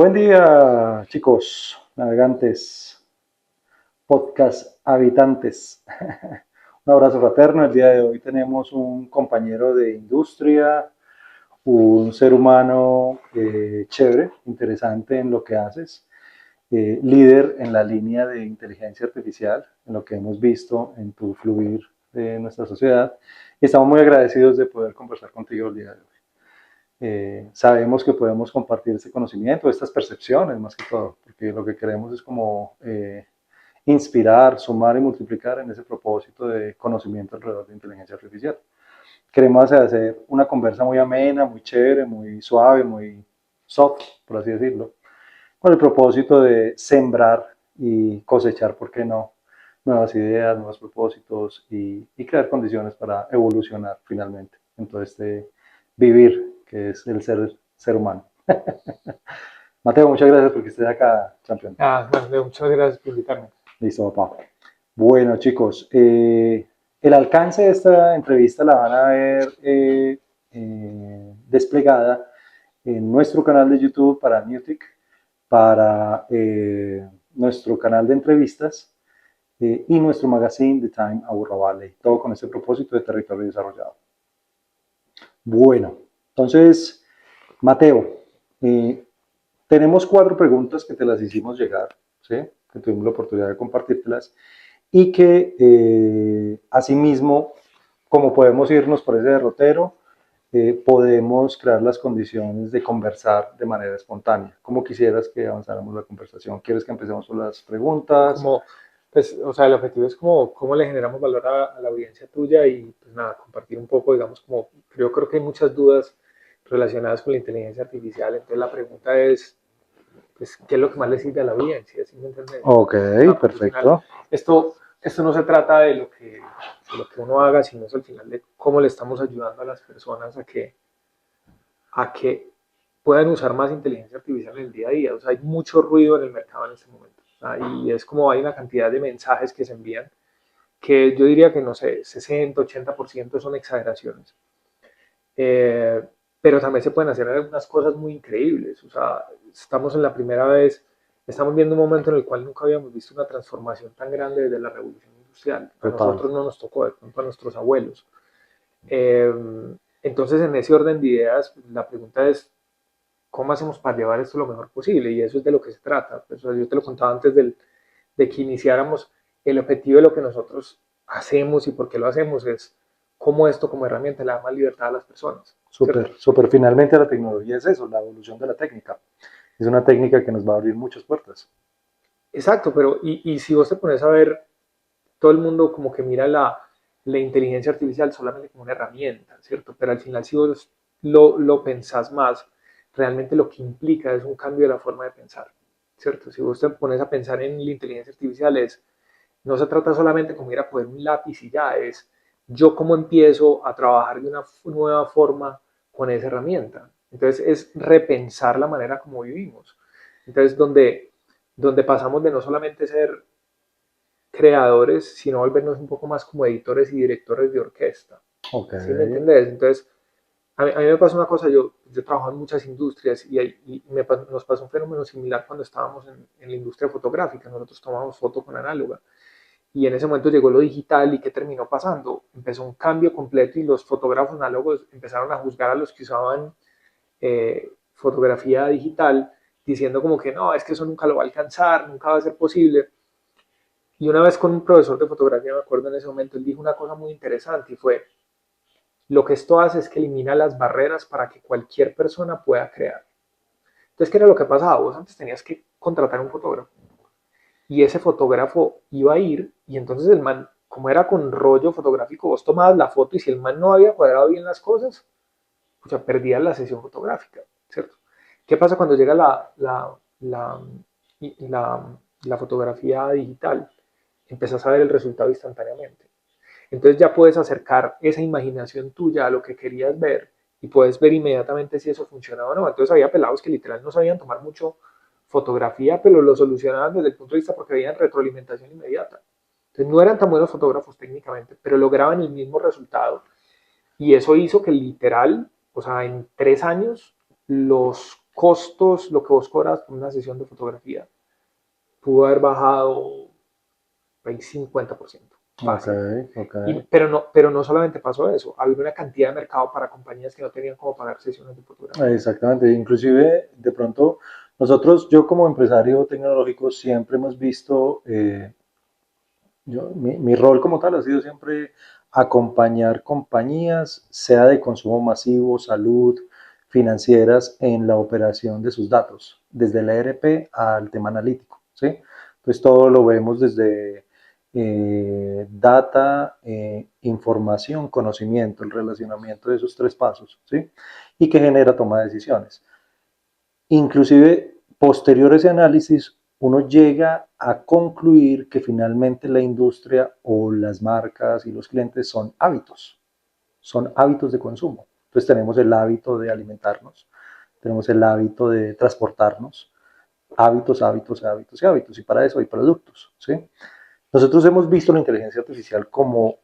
Buen día, chicos, navegantes, podcast habitantes. Un abrazo fraterno. El día de hoy tenemos un compañero de industria, un ser humano chévere, interesante en lo que haces, líder en la línea de inteligencia artificial, en lo que hemos visto en tu fluir de nuestra sociedad. Y estamos muy agradecidos de poder conversar contigo el día de hoy. Sabemos que podemos compartir este conocimiento, estas percepciones más que todo, porque lo que queremos es como inspirar, sumar y multiplicar en ese propósito de conocimiento alrededor de inteligencia artificial. Queremos hacer una conversa muy amena, muy chévere, muy suave, muy soft, por así decirlo, con el propósito de sembrar y cosechar, ¿por qué no? Nuevas ideas, nuevos propósitos y crear condiciones para evolucionar finalmente en todo este vivir que es el ser humano. Mateo, muchas gracias porque estés acá, campeón. Bueno, Leo, muchas gracias por invitarme. Listo, papá. Bueno, chicos, el alcance de esta entrevista la van a ver desplegada en nuestro canal de YouTube para Newtic, para nuestro canal de entrevistas y nuestro magazine The Time Aburra Valley, todo con este propósito de territorio desarrollado. Bueno, entonces, Mateo, tenemos 4 preguntas que te las hicimos llegar, ¿sí? Que tuvimos la oportunidad de compartírtelas y que asimismo, como podemos irnos por ese derrotero, podemos crear las condiciones de conversar de manera espontánea. ¿Cómo quisieras que avanzáramos la conversación? ¿Quieres que empecemos por las preguntas? Pues, el objetivo es como cómo le generamos valor a la audiencia tuya y pues nada, compartir un poco, digamos, como yo creo que hay muchas dudas relacionadas con la inteligencia artificial, entonces la pregunta es, pues, ¿qué es lo que más le sirve a la audiencia? ¿Sí me entiendes? Ok, Porque al final, perfecto. esto no se trata de lo que uno haga, sino es al final de cómo le estamos ayudando a las personas a que puedan usar más inteligencia artificial en el día a día. O sea, hay mucho ruido en el mercado en este momento. O sea, y es como hay una cantidad de mensajes que se envían que yo diría que, no sé, 60, 80% son exageraciones. Eh, pero también se pueden hacer algunas cosas muy increíbles. O sea, estamos en la primera vez, estamos viendo un momento en el cual nunca habíamos visto una transformación tan grande desde la revolución industrial. A Total. nosotros no nos tocó, de pronto a nuestros abuelos. Eh, entonces, en ese orden de ideas, la pregunta es, ¿cómo hacemos para llevar esto lo mejor posible? Y eso es de lo que se trata. Pues, yo te lo contaba antes de que iniciáramos. El objetivo de lo que nosotros hacemos y por qué lo hacemos es cómo esto como herramienta le da más libertad a las personas, ¿cierto? Súper, súper. Finalmente la tecnología es eso, la evolución de la técnica. Es una técnica que nos va a abrir muchas puertas. Exacto, pero y si vos te pones a ver, todo el mundo como que mira la inteligencia artificial solamente como una herramienta, ¿cierto? Pero al final si vos lo pensás más, realmente lo que implica es un cambio de la forma de pensar, ¿cierto? Si vos te pones a pensar en la inteligencia artificial no se trata solamente como ir a poner un lápiz y ya, es yo cómo empiezo a trabajar de una nueva forma con esa herramienta. Entonces es repensar la manera como vivimos. Entonces donde pasamos de no solamente ser creadores, sino volvernos un poco más como editores y directores de orquesta. Ok. ¿Sí me entendés? Entonces, a mí me pasa una cosa, yo trabajo en muchas industrias nos pasó un fenómeno similar cuando estábamos en la industria fotográfica. Nosotros tomamos foto con análoga y en ese momento llegó lo digital y ¿qué terminó pasando? Empezó un cambio completo y los fotógrafos análogos empezaron a juzgar a los que usaban fotografía digital diciendo como que no, es que eso nunca lo va a alcanzar, nunca va a ser posible. Y una vez con un profesor de fotografía, me acuerdo en ese momento, él dijo una cosa muy interesante y fue, lo que esto hace es que elimina las barreras para que cualquier persona pueda crear. Entonces, ¿qué era lo que pasaba? Vos antes tenías que contratar un fotógrafo y ese fotógrafo iba a ir y entonces el man, como era con rollo fotográfico, vos tomabas la foto y si el man no había cuadrado bien las cosas, o sea, perdías la sesión fotográfica, ¿cierto? ¿Qué pasa cuando llega la, la fotografía digital? Empezás a ver el resultado instantáneamente. Entonces ya puedes acercar esa imaginación tuya a lo que querías ver y puedes ver inmediatamente si eso funcionaba o no. Entonces había pelados que literal no sabían tomar mucho fotografía, pero lo solucionaban desde el punto de vista porque veían retroalimentación inmediata. Entonces no eran tan buenos fotógrafos técnicamente, pero lograban el mismo resultado y eso hizo que literal, o sea, en 3 años, los costos, lo que vos cobras por una sesión de fotografía, pudo haber bajado el 50%, Ok, fácil. ok. Pero no solamente pasó eso, había una cantidad de mercado para compañías que no tenían cómo pagar sesiones de fotografía. Exactamente. Inclusive, de pronto, nosotros, yo como empresario tecnológico, siempre hemos visto, mi rol como tal ha sido siempre acompañar compañías, sea de consumo masivo, salud, financieras, en la operación de sus datos, desde el ERP al tema analítico, ¿sí? Entonces todo lo vemos desde data, información, conocimiento, el relacionamiento de esos tres pasos, ¿sí? Y que genera toma de decisiones. Inclusive, posterior a ese análisis, uno llega a concluir que finalmente la industria o las marcas y los clientes son hábitos de consumo. Entonces tenemos el hábito de alimentarnos, tenemos el hábito de transportarnos, hábitos, hábitos, hábitos y hábitos, y para eso hay productos, ¿sí? Nosotros hemos visto la inteligencia artificial como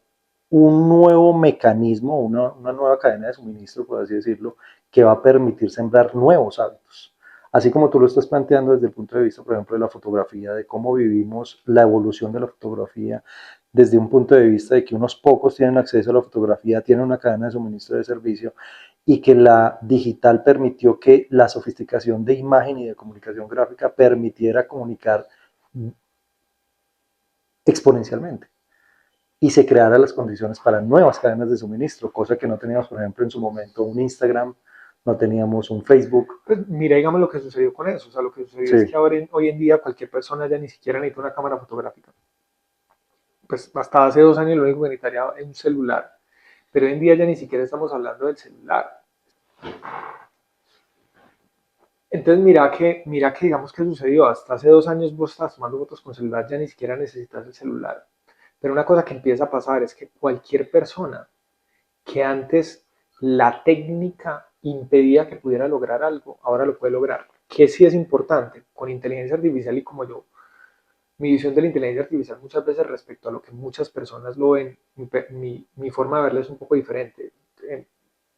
un nuevo mecanismo, una nueva cadena de suministro, por así decirlo, que va a permitir sembrar nuevos hábitos. Así como tú lo estás planteando desde el punto de vista, por ejemplo, de la fotografía, de cómo vivimos la evolución de la fotografía, desde un punto de vista de que unos pocos tienen acceso a la fotografía, tienen una cadena de suministro de servicio y que la digital permitió que la sofisticación de imagen y de comunicación gráfica permitiera comunicar exponencialmente y se crearan las condiciones para nuevas cadenas de suministro, cosa que no teníamos, por ejemplo, en su momento un Instagram, no teníamos un Facebook. Pues mira, digamos lo que sucedió con eso. O sea, lo que sucedió es que Sí, ahora hoy en día cualquier persona ya ni siquiera necesita una cámara fotográfica. Pues hasta hace 2 años lo único que necesitaría es un celular. Pero hoy en día ya ni siquiera estamos hablando del celular. Entonces mira que digamos que sucedió. Hasta hace 2 años vos estás tomando fotos con celular, ya ni siquiera necesitas el celular. Pero una cosa que empieza a pasar es que cualquier persona que antes la técnica impedía que pudiera lograr algo, ahora lo puede lograr. Que sí es importante, con inteligencia artificial y como yo, mi visión de la inteligencia artificial muchas veces respecto a lo que muchas personas lo ven, mi forma de verla es un poco diferente.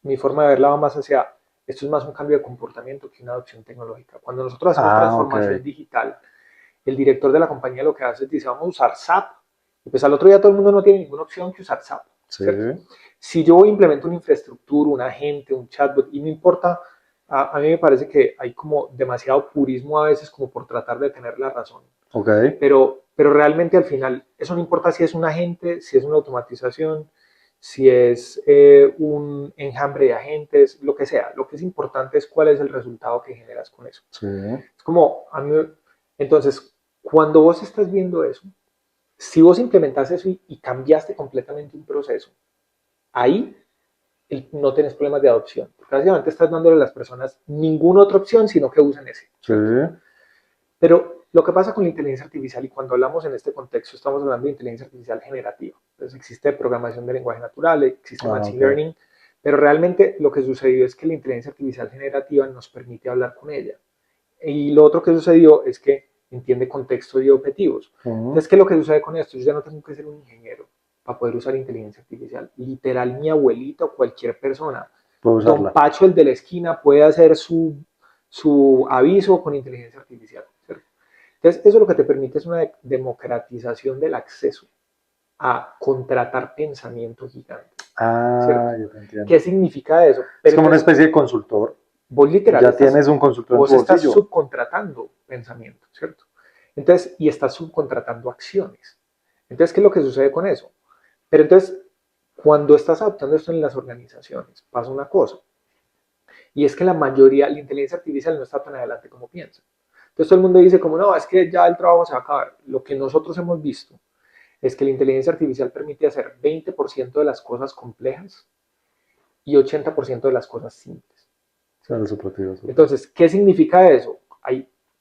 Mi forma de verla va más hacia, esto es más un cambio de comportamiento que una adopción tecnológica. Cuando nosotros hacemos ok, transformación digital, el director de la compañía lo que hace es dice, vamos a usar SAP, y pues al otro día todo el mundo no tiene ninguna opción que usar SAP, sí, ¿cierto? Si yo implemento una infraestructura, un agente, un chatbot, y no importa, a mí me parece que hay como demasiado purismo a veces como por tratar de tener la razón, ok, pero realmente al final eso no importa si es un agente, si es una automatización, si es un enjambre de agentes, lo que sea. Lo que es importante es cuál es el resultado que generas con eso. sí, Es como, entonces, cuando vos estás viendo eso, si vos implementas eso y cambiaste completamente un proceso, ahí no tienes problemas de adopción. Porque básicamente estás dándole a las personas ninguna otra opción, sino que usen ese, sí, ¿cierto? Pero lo que pasa con la inteligencia artificial, y cuando hablamos en este contexto, estamos hablando de inteligencia artificial generativa. Entonces existe programación de lenguaje natural, existe ah, machine ok, learning, pero realmente lo que sucedió es que la inteligencia artificial generativa nos permite hablar con ella. Y lo otro que sucedió es que entiende contexto y objetivos. Entonces, ¿qué es lo que sucede con esto? Yo ya no tengo que ser un ingeniero para poder usar inteligencia artificial. Literal, mi abuelita o cualquier persona, puedo Don usarla. Pacho, el de la esquina, puede hacer su aviso con inteligencia artificial, ¿cierto? Entonces, eso lo que te permite es una democratización del acceso a contratar pensamiento gigante, ¿cierto? Ah, yo te entiendo. ¿Qué significa eso? Es Pero como una entonces, especie de consultor. vos literal Ya estás, tienes un consultor en tu vos estás bolsillo. subcontratando pensamiento, ¿cierto? Entonces, y estás subcontratando acciones. Entonces, ¿qué es lo que sucede con eso? Pero entonces, cuando estás adoptando esto en las organizaciones, pasa una cosa, y es que la mayoría, la inteligencia artificial no está tan adelante como piensa. Entonces todo el mundo dice como, no, es que ya el trabajo se va a acabar. Lo que nosotros hemos visto es que la inteligencia artificial permite hacer 20% de las cosas complejas y 80% de las cosas simples. Claro, ¿Cierto? supletivo, súper. Entonces, ¿qué significa eso?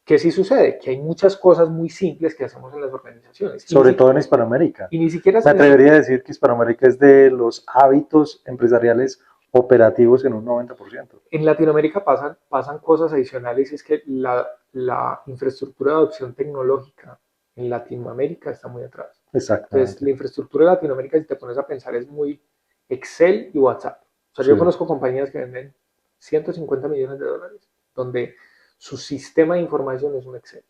¿Qué sí sucede? Que hay muchas cosas muy simples que hacemos en las organizaciones. Sobre todo en Hispanoamérica. Y ni siquiera Me en eso. atrevería a decir que Hispanoamérica es de los hábitos empresariales operativos en un 90%. En Latinoamérica pasan cosas adicionales y es que la infraestructura de adopción tecnológica en Latinoamérica está muy atrás. Entonces, Exactamente. la infraestructura de Latinoamérica, si te pones a pensar, es muy Excel y WhatsApp. O sea, Sí, yo conozco compañías que venden $150 millones, donde su sistema de información es un Excel.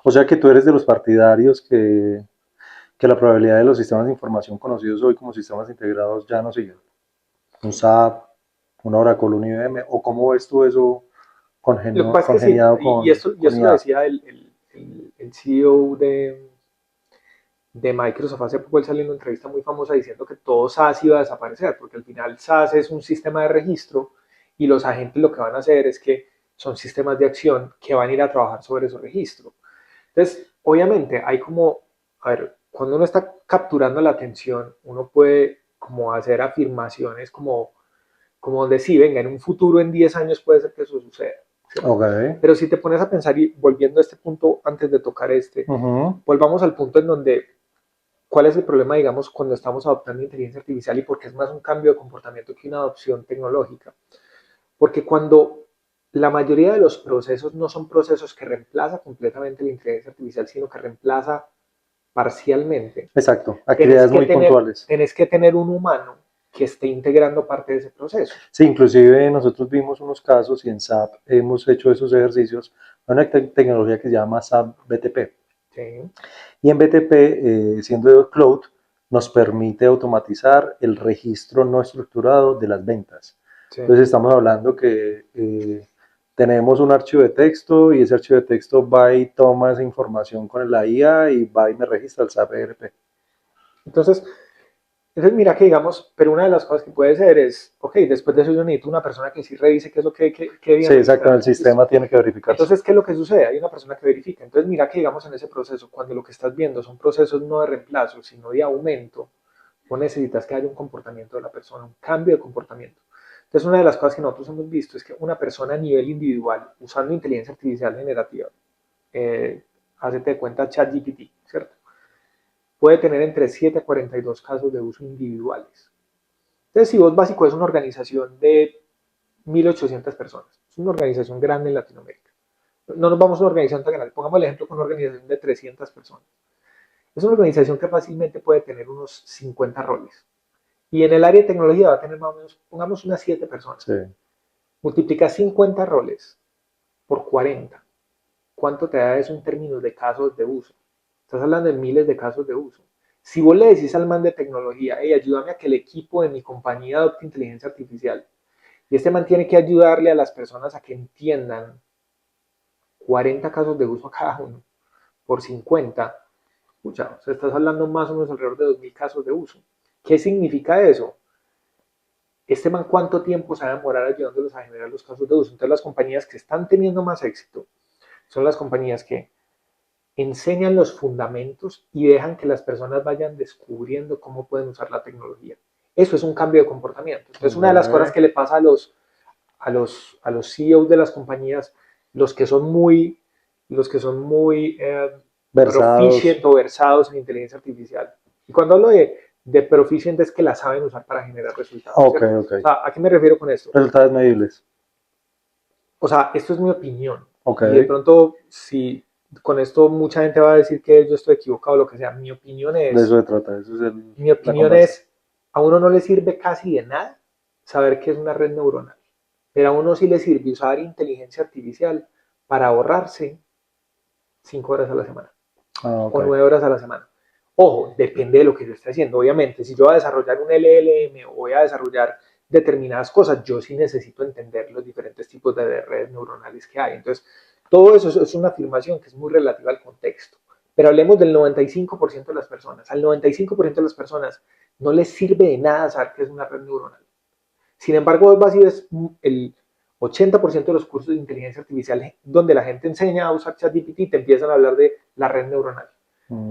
O sea que tú eres de los partidarios que la probabilidad de los sistemas de información conocidos hoy como sistemas integrados ya no siguen. Un SAP, un Oracle, un IBM, o cómo ves tú eso Lo que pasa es que sí, congeniado y con esto lo IA. decía el CEO de Microsoft hace poco. Él salió en una entrevista muy famosa diciendo que todo SaaS iba a desaparecer, porque al final SaaS es un sistema de registro y los agentes lo que van a hacer es que son sistemas de acción que van a ir a trabajar sobre esos registros. Entonces, obviamente, hay como, a ver, cuando uno está capturando la atención, uno puede como hacer afirmaciones como donde sí, venga, en un futuro, en 10 años puede ser que eso suceda, ¿cierto? Ok. Pero si te pones a pensar, y volviendo a este punto antes de tocar Ujú. volvamos al punto en donde, ¿cuál es el problema, digamos, cuando estamos adoptando inteligencia artificial y por qué es más un cambio de comportamiento que una adopción tecnológica? Porque cuando la mayoría de los procesos no son procesos que reemplaza completamente la inteligencia artificial, sino que reemplaza parcialmente, Exacto, actividades muy puntuales. tenés que tener un humano que esté integrando parte de ese proceso. Sí, inclusive nosotros vimos unos casos y en SAP hemos hecho esos ejercicios. Hay una tecnología que se llama SAP BTP. Sí, Y en BTP, siendo de cloud, nos permite automatizar el registro no estructurado de las ventas. sí. Entonces estamos hablando que tenemos un archivo de texto y ese archivo de texto va y toma esa información con la IA y va y me registra el SAP ERP. Entonces, mira que digamos, pero una de las cosas que puede ser es, ok, después de eso yo necesito una persona que sí revise qué es lo que Sí, deben exacto, registrar en en el el registro. sistema tiene que verificarse. Entonces, ¿qué es lo que sucede? Hay una persona que verifica. Entonces, mira que digamos en ese proceso, cuando lo que estás viendo son procesos no de reemplazo, sino de aumento, vos necesitas que haya un comportamiento de la persona, un cambio de comportamiento. Entonces, una de las cosas que nosotros hemos visto es que una persona a nivel individual, usando inteligencia artificial generativa, eh, hacete de cuenta ChatGPT, ¿cierto? Puede tener entre 7 a 42 casos de uso individuales. Entonces, si vos básico es una organización de 1.800 personas, es una organización grande en Latinoamérica. No nos vamos a una organización tan grande, pongamos el ejemplo con una organización de 300 personas. Es una organización que fácilmente puede tener unos 50 roles. Y en el área de tecnología va a tener más o menos, pongamos unas 7 Sí. personas. Multiplica 50 roles por 40. ¿Cuánto te da eso en términos de casos de uso? Estás hablando de miles de casos de uso. Si vos le decís al man de tecnología, hey, ayúdame a que el equipo de mi compañía adopte inteligencia artificial, y este man tiene que ayudarle a las personas a que entiendan 40 casos de uso a cada uno por 50, escucha, o sea, estás hablando más o menos alrededor de 2.000 casos de uso. ¿Qué significa eso? Este man, ¿cuánto tiempo se va a demorar ayudándolos a generar los casos de uso? Entonces, las compañías que están teniendo más éxito son las compañías que enseñan los fundamentos y dejan que las personas vayan descubriendo cómo pueden usar la tecnología. Eso es un cambio de comportamiento. Entonces, una de las cosas Okay. que le pasa a los CEOs de las compañías, los que son muy, los que son muy Versados. proficient o versados en inteligencia artificial. Y cuando hablo de proficient es que la saben usar para generar resultados, Ok, ¿cierto? ok. O sea, ¿a qué me refiero con esto? Resultados medibles. O sea, esto es mi opinión. Ok. Y de pronto, si con esto mucha gente va a decir que yo estoy equivocado o lo que sea, De eso se trata. Eso es mi la opinión conversa. es, a uno no le sirve casi de nada saber qué es una red neuronal, pero a uno sí le sirve usar inteligencia artificial para ahorrarse 5 horas a la semana Ah, ok. o 9 horas a la semana. Ojo, depende de lo que yo esté haciendo. Obviamente, si yo voy a desarrollar un LLM o voy a desarrollar determinadas cosas, yo sí necesito entender los diferentes tipos de redes neuronales que hay. Entonces, todo eso es una afirmación que es muy relativa al contexto. Pero hablemos del 95% de las personas. Al 95% de las personas no les sirve de nada saber qué es una red neuronal. Sin embargo, vos vas y ves el 80% de los cursos de inteligencia artificial donde la gente enseña a usar ChatGPT, te empiezan a hablar de la red neuronal.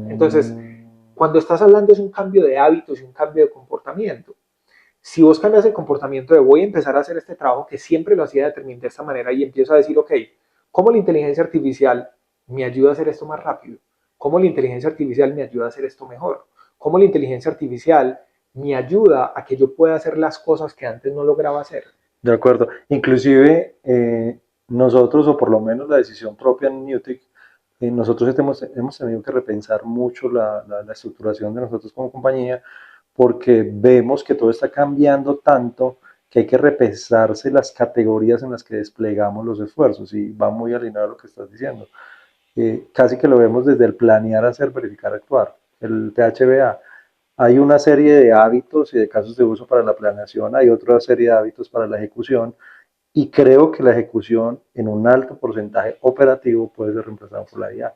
Entonces, Mm, cuando estás hablando es un cambio de hábitos y un cambio de comportamiento. Si vos cambias el comportamiento de voy a empezar a hacer este trabajo que siempre lo hacía de esta manera y empiezo a decir, ok, ¿cómo la inteligencia artificial me ayuda a hacer esto más rápido? ¿Cómo la inteligencia artificial me ayuda a hacer esto mejor? ¿Cómo la inteligencia artificial me ayuda a que yo pueda hacer las cosas que antes no lograba hacer? de acuerdo. Inclusive nosotros, o por lo menos la decisión propia en Newtek, nosotros hemos tenido que repensar mucho la estructuración de nosotros como compañía porque vemos que todo está cambiando tanto que hay que repensarse las categorías en las que desplegamos los esfuerzos y va muy alineado a lo que estás diciendo. Casi que lo vemos desde el planear, hacer, verificar, actuar, el PHBA. Hay una serie de hábitos y de casos de uso para la planeación, hay otra serie de hábitos para la ejecución y creo que la ejecución en un alto porcentaje operativo puede ser reemplazada por la IA.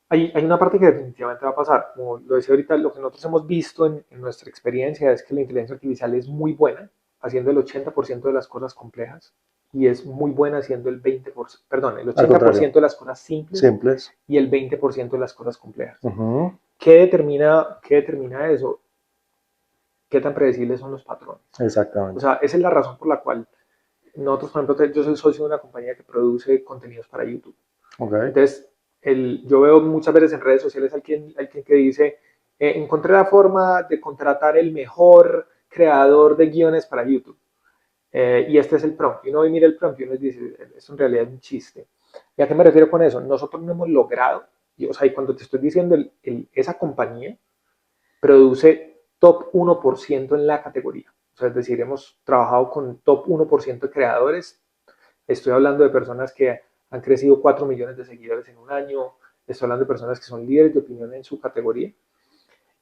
Hay una parte que definitivamente va a pasar. Como lo decía ahorita, lo que nosotros hemos visto en nuestra experiencia es que la inteligencia artificial es muy buena haciendo el 80% de las cosas complejas y es muy buena haciendo el 20%, perdón, el Al contrario, 80% de las cosas simples simples. y el 20% de las cosas complejas. Uh-huh. Qué determina eso? ¿Qué tan predecibles son los patrones? O Exactamente. sea, esa es la razón por la cual nosotros, por ejemplo, yo soy socio de una compañía que produce contenidos para YouTube. Okay. Entonces, yo veo muchas veces en redes sociales alguien que dice, encontré la forma de contratar el mejor creador de guiones para YouTube. Y este es el prompt. Y uno mira el prompt y uno dice, esto en realidad es un chiste. ¿Y a qué me refiero con eso? Nosotros no hemos logrado, o sea, y cuando te estoy diciendo, esa compañía produce top 1% en la categoría. O sea, es decir, hemos trabajado con top 1% de creadores. Estoy hablando de personas que han crecido 4 millones de seguidores en un año. Estoy hablando de personas que son líderes de opinión en su categoría.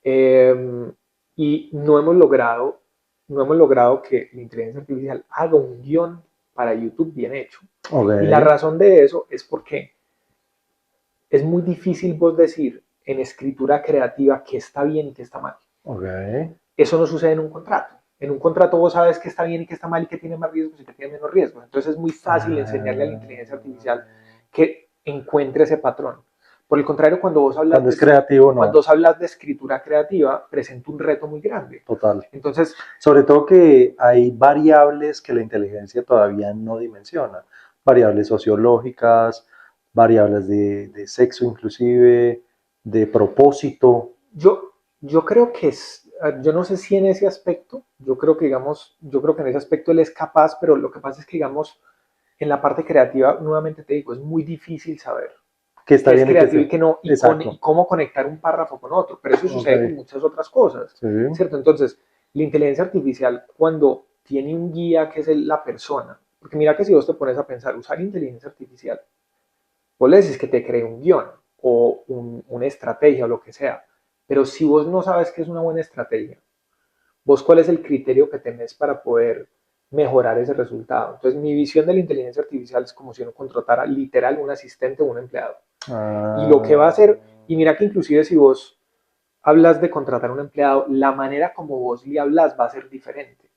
Eh, y no hemos logrado que la inteligencia artificial haga un guión para YouTube bien hecho. Y la Okay. razón de eso es porque es muy difícil vos decir en escritura creativa qué está bien y qué está mal. Okay. Eso no sucede en un contrato. En un contrato vos sabes qué está bien y qué está mal y qué tiene más riesgos y qué tiene menos riesgos. Entonces es muy fácil enseñarle a la inteligencia artificial que encuentre ese patrón. Por el contrario, Cuando es creativo, cuando no. vos hablas de escritura creativa, presenta un reto muy grande. Total. Entonces, Sobre todo que hay variables que la inteligencia todavía no dimensiona. Variables sociológicas, variables de sexo inclusive, de propósito. yo creo que yo no sé si en ese aspecto, yo creo que en ese aspecto él es capaz, pero lo que pasa es que, digamos, en la parte creativa, nuevamente te digo, es muy difícil saber Que está qué es bien y que creativo y esté. qué no, y Exacto. cómo conectar un párrafo con otro. Pero eso Ok. sucede con muchas otras cosas, Sí. ¿cierto? Entonces, la inteligencia artificial, cuando tiene un guía que es la persona, porque mira que si vos te pones a pensar, usar inteligencia artificial, vos le decís que te cree un guión o una estrategia o lo que sea, pero si vos no sabes qué es una buena estrategia, vos cuál es el criterio que tenés para poder mejorar ese resultado. Entonces, mi visión de la inteligencia artificial es como si uno contratara literal un asistente o un empleado. Y lo que va a Ah, hacer, y mira que inclusive si vos hablas de contratar a un empleado, la manera como vos le hablas va a ser diferente.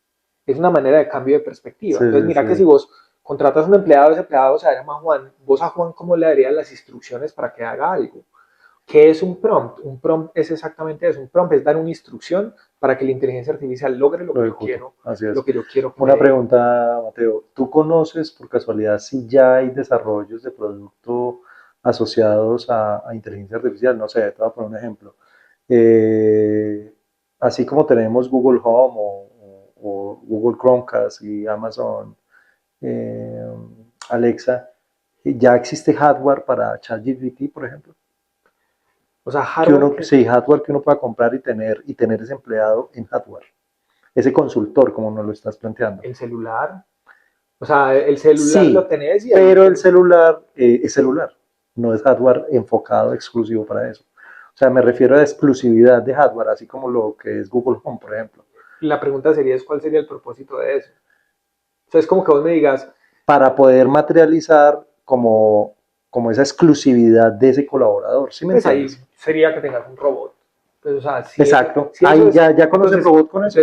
Es una manera de cambio de perspectiva. sí, Entonces, sí, mira que si sí. vos contratas a un empleado, ese empleado se llama Juan, vos a Juan cómo le darías las instrucciones para que haga algo. ¿Qué es un prompt? Un prompt es exactamente eso. Un prompt es dar una instrucción para que la inteligencia artificial logre Lo ejecuto. Así lo es. que yo quiero que Una me diga. pregunta, Mateo. ¿Tú conoces por casualidad si ya hay desarrollos de producto asociados a inteligencia artificial? No sé, te voy a poner un ejemplo. Eh, Así como tenemos Google Home o Google Chromecast y Amazon eh, Alexa, ya existe hardware para ChatGPT, por ejemplo. O sea, Que hardware uno, que sí, hardware que uno pueda comprar y tener ese empleado en hardware. Ese consultor, como nos lo estás planteando. el celular. O sea, el celular lo Sí, tenés y ahí pero el tenés. celular es celular, no es hardware enfocado exclusivo para eso. O sea, me refiero a la exclusividad de hardware, así como lo que es Google Home, por ejemplo. La pregunta sería cuál sería el propósito de eso. O sea, es como que vos me digas, Para poder materializar como esa exclusividad de ese colaborador, ¿sí me pues ahí entiendes? sería que tengas un robot. Pues, o sea, Exacto. si eso Ahí es, ya conoce el entonces, robot con eso.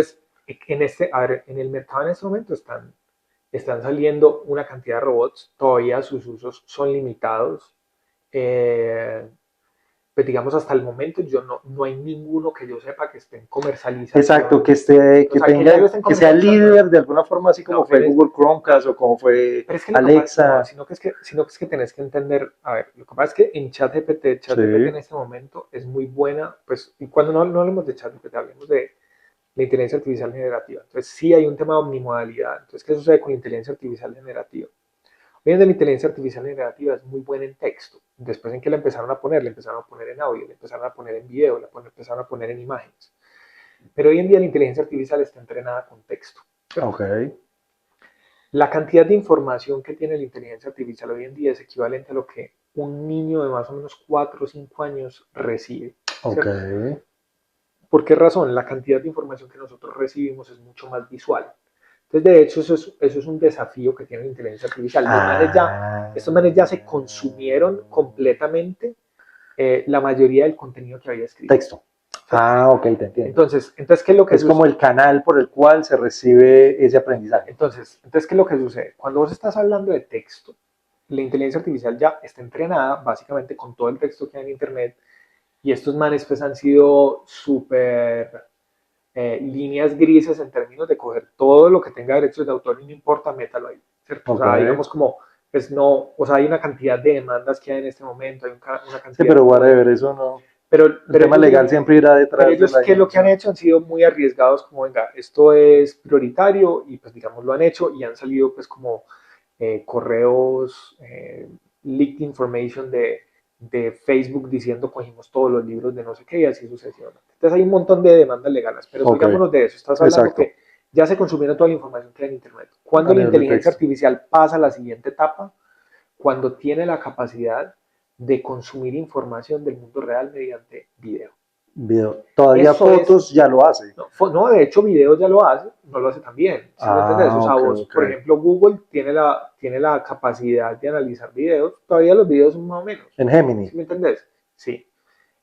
a ver, en el mercado en este momento están saliendo una cantidad de robots, todavía sus usos son limitados. Eh, pues digamos, hasta el momento no hay ninguno que yo sepa que esté en Comercialización. Exacto, comercialización. Que O sea, que ya lo tenga, estén que sea comercializando, líder de alguna forma, así como no, fue Google no, Chromecast o como fue pero es que lo que pasa, no, Alexa. sino que tenés que entender, a ver, lo que pasa es que en ChatGPT Sí, en este momento es muy buena, pues, y cuando no hablemos de ChatGPT, hablemos de la inteligencia artificial generativa. Entonces, sí hay un tema de omnimodalidad. Entonces, ¿qué sucede con la inteligencia artificial generativa? Hoy en día la inteligencia artificial generativa es muy buena en texto. Después en que la empezaron a poner, la empezaron a poner en audio, la empezaron a poner en video, la empezaron a poner en imágenes. Pero hoy en día la inteligencia artificial está entrenada con texto. ¿cierto? Ok. La cantidad de información que tiene la inteligencia artificial hoy en día es equivalente a lo que un niño de más o menos 4 o 5 años recibe, Ok. ¿cierto? ¿Por qué razón? La cantidad de información que nosotros recibimos es mucho más visual. Entonces, de hecho, eso es un desafío que tiene la inteligencia artificial. Ah, Estos manes ya se consumieron completamente la mayoría del contenido que había escrito, texto. ¿cierto? Ah, ok, te entiendo. Entonces, ¿qué es lo que Es como sucede? el canal por el cual se recibe ese aprendizaje. ¿Qué es lo que sucede? Cuando vos estás hablando de texto, la inteligencia artificial ya está entrenada básicamente con todo el texto que hay en Internet y estos manes pues han sido súper líneas grises en términos de coger todo lo que tenga derechos de autor y no importa, métalo ahí, ¿cierto? O Ok. sea, digamos como, pues no, o sea, hay una cantidad de demandas que hay en este momento, hay una Sí, cantidad pero como de... whatever, eso no. El Pero tema ellos, legal digamos, siempre irá pero detrás de ellos, la ¿qué es lo que han innovación. hecho? Han sido muy arriesgados, como, venga, esto es prioritario y pues digamos lo han hecho y han salido pues como correos, leaked information de Facebook diciendo cogimos todos los libros de no sé qué y así sucesivamente. Entonces hay un montón de demandas legales, pero Ok, salgámonos de eso. Estás hablando exacto. que ya se consumieron toda la información que hay en Internet. Cuando A la nivel de inteligencia texto. artificial pasa a la siguiente etapa, cuando tiene la capacidad de consumir información del mundo real mediante video. Video. Todavía Eso es fotos ya lo hace. no, de hecho, video ya lo hace, no lo hace tan bien. ¿Sí me entendés? O Ah, sea, ok, vos, ok. por ejemplo, Google tiene la capacidad de analizar videos, todavía los videos son más o menos. En Gemini. ¿Sí me entendés? Sí.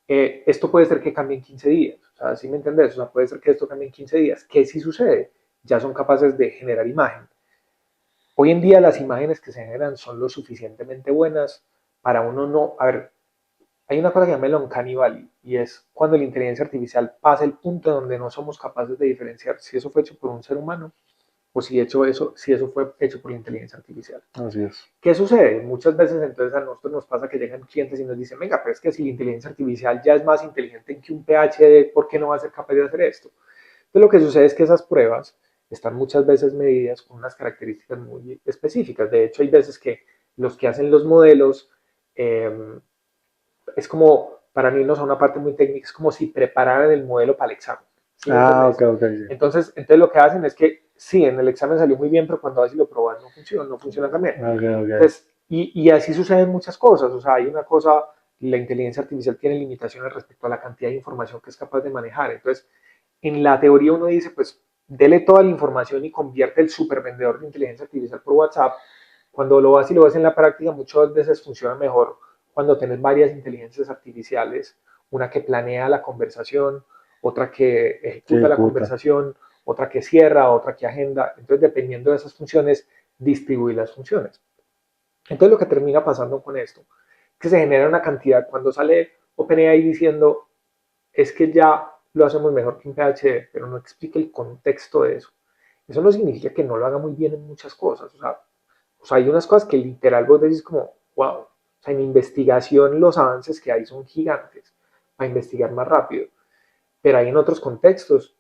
Esto puede ser que cambie en 15 días. O sea, ¿sí me entendés? O sea, puede ser que esto cambie en 15 días. ¿Qué sí sucede? Ya son capaces de generar imagen. Hoy en día las imágenes que se generan son lo suficientemente buenas para uno no... A ver, hay una cosa que se llama el uncanny valley y es cuando la inteligencia artificial pasa el punto donde no somos capaces de diferenciar si eso fue hecho por un ser humano o si eso fue hecho por la inteligencia artificial. Así es. ¿Qué sucede? Muchas veces entonces a nosotros nos pasa que llegan clientes y nos dicen, venga, pero es que si la inteligencia artificial ya es más inteligente que un PhD, ¿por qué no va a ser capaz de hacer esto? Entonces lo que sucede es que esas pruebas están muchas veces medidas con unas características muy específicas. De hecho, hay veces que los que hacen los modelos eh, es como, para mí no es una parte muy técnica, es como si prepararan el modelo para el examen. ¿Sí me Ah, ok, entendés? ok, sí. Entonces lo que hacen es que sí, en el examen salió muy bien, pero cuando vas y lo probas no funciona también. Ok, ok. Entonces, y así suceden muchas cosas. O sea, hay una cosa, la inteligencia artificial tiene limitaciones respecto a la cantidad de información que es capaz de manejar. Entonces, en la teoría uno dice, pues, dele toda la información y convierte el supervendedor de inteligencia artificial por WhatsApp. Cuando lo vas y lo ves en la práctica, muchas veces funciona mejor cuando tenés varias inteligencias artificiales, una que planea la conversación, otra que Se ejecuta la ejecuta. conversación, otra que cierra, otra que agenda. Entonces, dependiendo de esas funciones, distribuir las funciones. Entonces, lo que termina pasando con esto es que se genera una cantidad, cuando sale OpenAI diciendo, es que ya lo hacemos mejor que un PhD, pero no explica el contexto de eso. Eso no significa que no lo haga muy bien en muchas cosas. O sea, hay unas cosas que literal vos decís como, wow. O sea, en investigación los avances que hay son gigantes para investigar más rápido. Pero hay en otros contextos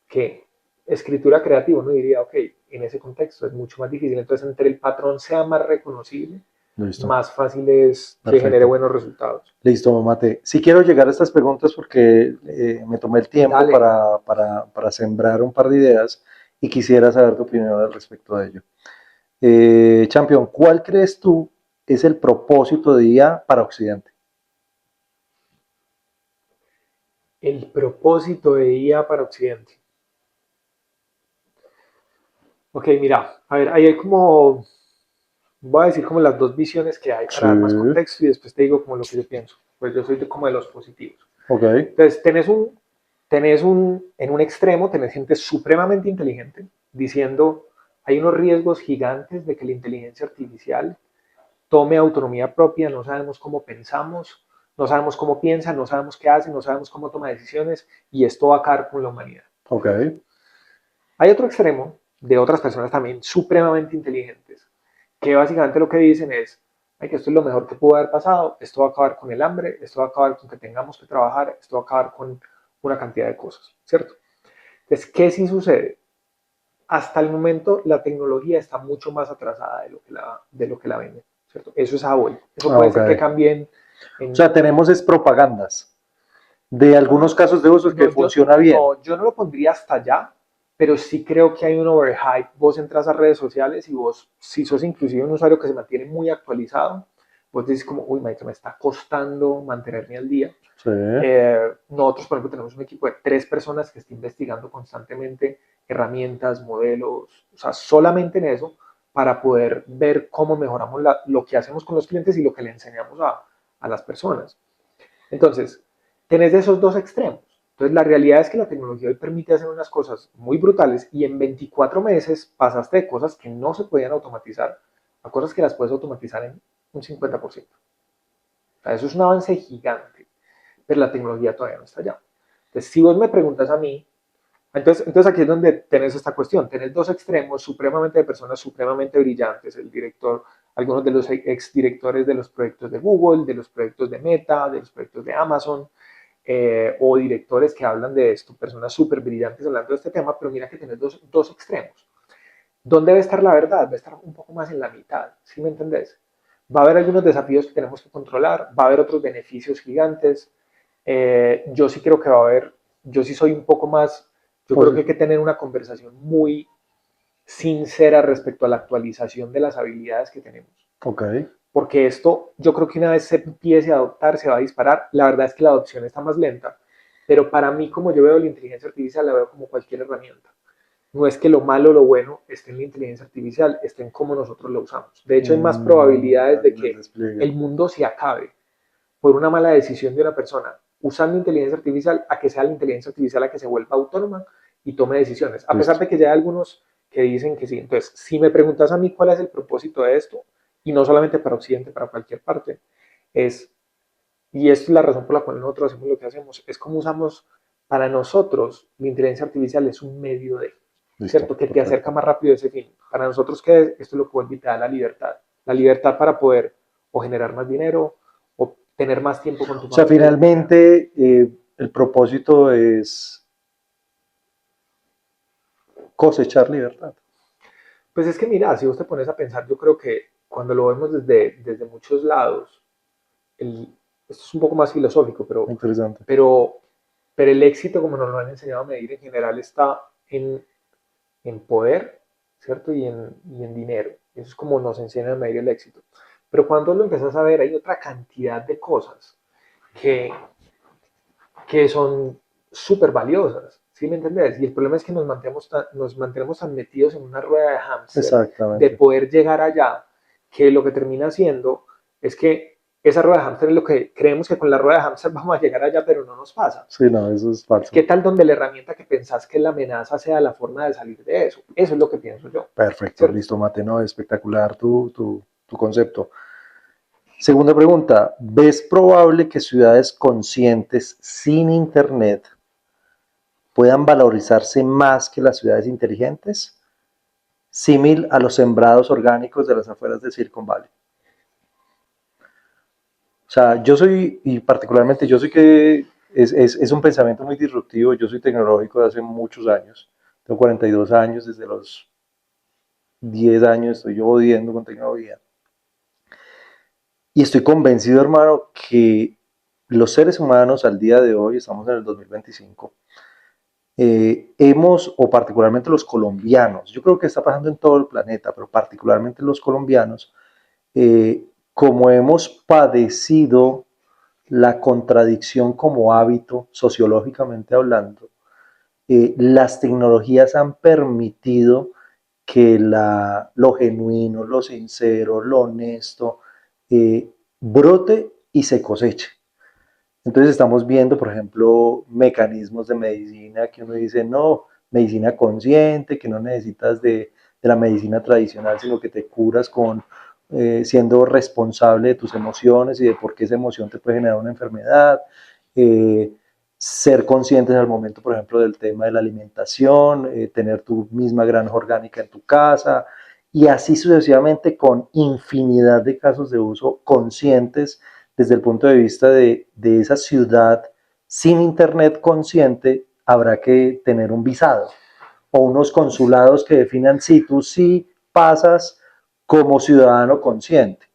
que escritura creativa uno diría, ok, en ese contexto es mucho más difícil. Entonces, entre el patrón sea más reconocible, Listo. más fácil es que genere Perfecto. buenos resultados. Listo, Mate. Si quiero llegar a estas preguntas porque me tomé el tiempo Dale. para sembrar un par de ideas y quisiera saber tu opinión al respecto de ello. Champion, ¿cuál crees tú es el propósito de IA para Occidente? El propósito de IA para Occidente. Ok, mira, a ver, ahí hay como, voy a decir como las dos visiones que hay Sí. para dar más contexto y después te digo como lo que yo pienso. Pues yo soy como de los positivos. Ok. Entonces, en un extremo, tenés gente supremamente inteligente diciendo, hay unos riesgos gigantes de que la inteligencia artificial tome autonomía propia, no sabemos cómo pensamos, no sabemos cómo piensa, no sabemos qué hace, no sabemos cómo toma decisiones y esto va a acabar con la humanidad, Ok. ¿cierto? Hay otro extremo de otras personas también supremamente inteligentes, que básicamente lo que dicen es, ay, que esto es lo mejor que pudo haber pasado, esto va a acabar con el hambre, esto va a acabar con que tengamos que trabajar, esto va a acabar con una cantidad de cosas, ¿cierto? Entonces, ¿qué sí sucede? Hasta el momento la tecnología está mucho más atrasada de lo que la venden, ¿cierto? Eso es a hoy. Eso Ah, puede ok. ser que cambien O sea, tenemos es propagandas de algunos casos de uso que no, funciona bien. yo no lo pondría hasta allá, pero sí creo que hay un overhype. Vos entras a redes sociales y vos, si sos inclusive un usuario que se mantiene muy actualizado, vos dices como, uy, maestro, me está costando mantenerme al día. Sí, Nosotros, por ejemplo, tenemos un equipo de 3 personas que está investigando constantemente herramientas, modelos, o sea, solamente en eso, para poder ver cómo mejoramos lo que hacemos con los clientes y lo que le enseñamos a las personas. Entonces, tenés de esos dos extremos. Entonces, la realidad es que la tecnología hoy permite hacer unas cosas muy brutales y en 24 meses pasaste de cosas que no se podían automatizar a cosas que las puedes automatizar en un 50%. O sea, eso es un avance gigante, pero la tecnología todavía no está allá. Entonces, si vos me preguntas a mí, entonces aquí es donde tenés esta cuestión, tenés dos extremos supremamente de personas supremamente brillantes, el director, algunos de los exdirectores de los proyectos de Google, de los proyectos de Meta, de los proyectos de Amazon, o directores que hablan de esto, personas súper brillantes hablando de este tema, pero mira que tenés dos extremos. ¿Dónde debe estar la verdad? Debe estar un poco más en la mitad, ¿sí me entendés? Va a haber algunos desafíos que tenemos que controlar, va a haber otros beneficios gigantes. Yo sí creo que va a haber, yo sí soy un poco más, yo creo que hay que tener una conversación muy sincera respecto a la actualización de las habilidades que tenemos. ok. Porque esto, yo creo que una vez se empiece a adoptar, se va a disparar. La verdad es que la adopción está más lenta, pero para mí, como yo veo la inteligencia artificial, la veo como cualquier herramienta. No es que lo malo o lo bueno esté en la inteligencia artificial, esté en cómo nosotros lo usamos. De hecho, hay más probabilidades de que el mundo se acabe por una mala decisión de una persona usando inteligencia artificial a que sea la inteligencia artificial la que se vuelva autónoma y tome decisiones. A pesar Listo. de que ya hay algunos que dicen que sí. Entonces, si me preguntas a mí cuál es el propósito de esto, y no solamente para Occidente, para cualquier parte, es, y es la razón por la cual nosotros hacemos lo que hacemos, es cómo usamos para nosotros la inteligencia artificial es un medio de, Listo, ¿cierto? Que te acerca perfecto. más rápido a ese fin. Para nosotros, ¿qué es? Esto es lo que vuelve y te da la libertad. La libertad para poder o generar más dinero o tener más tiempo con tu O sea, familia, lo que sea. finalmente el propósito es cosechar libertad. Pues es que mira, si vos te pones a pensar, yo creo que cuando lo vemos desde muchos lados, esto es un poco más filosófico, Interesante. pero, pero el éxito, como nos lo han enseñado a medir en general, está en poder, ¿cierto? Y en dinero. Eso es como nos enseñan a medir el éxito. Pero cuando lo empezás a ver, hay otra cantidad de cosas que, que son súper valiosas, ¿sí me entendés? Y el problema es que nos mantenemos tan metidos en una rueda de hámster de Exactamente. poder llegar allá, que lo que termina haciendo es que esa rueda de hámster es lo que creemos que con la rueda de hámster vamos a llegar allá, pero no nos pasa. Sí, no, eso es falso. ¿Qué tal donde la herramienta que pensás que es la amenaza sea la forma de salir de eso? Eso es lo que pienso yo, Perfecto, ¿cierto? listo, Mate, no, espectacular tu concepto. Segunda pregunta, ¿ves probable que ciudades conscientes sin Internet puedan valorizarse más que las ciudades inteligentes? Símil a los sembrados orgánicos de las afueras de Silicon Valley. O sea, yo soy, y particularmente yo soy que es un pensamiento muy disruptivo, yo soy tecnológico de hace muchos años, tengo 42 años, desde los 10 años estoy yo odiando con tecnología. Y estoy convencido, hermano, que los seres humanos al día de hoy, estamos en el 2025, hemos, o particularmente los colombianos, yo creo que está pasando en todo el planeta, pero particularmente los colombianos, como hemos padecido la contradicción como hábito, sociológicamente hablando, las tecnologías han permitido que lo genuino, lo sincero, lo honesto, brote y se coseche. Entonces estamos viendo, por ejemplo, mecanismos de medicina que uno dice, no, medicina consciente, que no necesitas de la medicina tradicional, sino que te curas siendo responsable de tus emociones y de por qué esa emoción te puede generar una enfermedad. Eh, Ser conscientes al momento, por ejemplo, del tema de la alimentación, tener tu misma granja orgánica en tu casa y así sucesivamente con infinidad de casos de uso conscientes desde el punto de vista de esa ciudad sin internet consciente, habrá que tener un visado o unos consulados que definan si tú sí pasas como ciudadano consciente.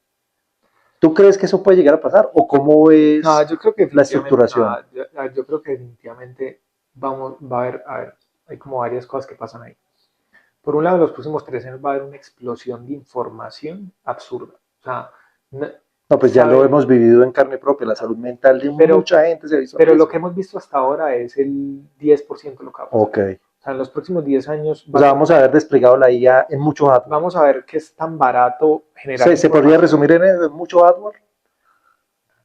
¿Tú crees que eso puede llegar a pasar o cómo No, ves yo creo que la definitivamente, estructuración? no, yo creo que definitivamente va a haber, hay como varias cosas que pasan ahí. Por un lado, en los próximos 3 años va a haber una explosión de información absurda. O sea, No, pues ya lo sabe, hemos vivido en carne propia, la salud mental de pero, mucha gente se ha visto en pero lo riesgo. que hemos visto hasta ahora es el 10% de lo que va a pasar. Ok. O sea, en los próximos 10 años O va a sea, ser vamos a ver desplegado la IA en mucho hardware. vamos a ver que es tan barato generar Se podría información. resumir en mucho hardware.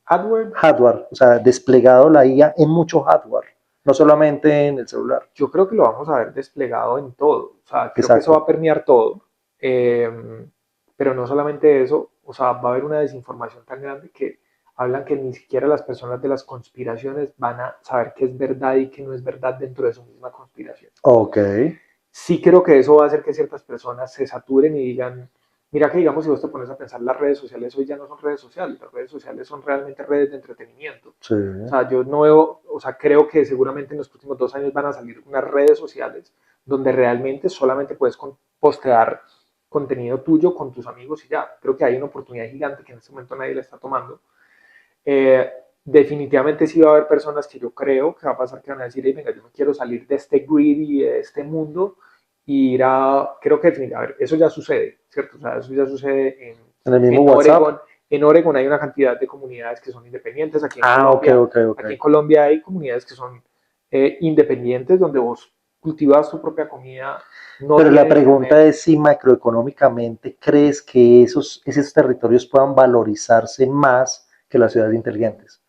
AdWords, Hardware, o sea, desplegado la IA en mucho hardware, no solamente en el celular. yo creo que lo vamos a ver desplegado en todo. O sea, creo que eso va Exacto. a permear todo. Eh, pero no solamente eso, o sea, va a haber una desinformación tan grande que hablan que ni siquiera las personas de las conspiraciones van a saber qué es verdad y qué no es verdad dentro de su misma conspiración. Ok. Sí creo que eso va a hacer que ciertas personas se saturen y digan, mira que digamos si vos te pones a pensar, las redes sociales hoy ya no son redes sociales, las redes sociales son realmente redes de entretenimiento. Sí. O sea, yo no veo, o sea, creo que seguramente en los próximos 2 años van a salir unas redes sociales donde realmente solamente puedes postear contenido tuyo con tus amigos y ya. Creo que hay una oportunidad gigante que en este momento nadie la está tomando. Definitivamente sí va a haber personas que yo creo que va a pasar que van a decir, hey, venga, yo no quiero salir de este grid y de este mundo y ir a, creo que definitivamente, a ver, eso ya sucede, ¿cierto? O sea, eso ya sucede En el mismo en WhatsApp. Oregon. En Oregon hay una cantidad de comunidades que son independientes. Ah, ok, ok, ok. Aquí en Colombia hay comunidades que son independientes donde vos cultivas tu propia comida, no Pero la tienen pregunta internet. es si macroeconómicamente crees que esos territorios puedan valorizarse más que las ciudades inteligentes.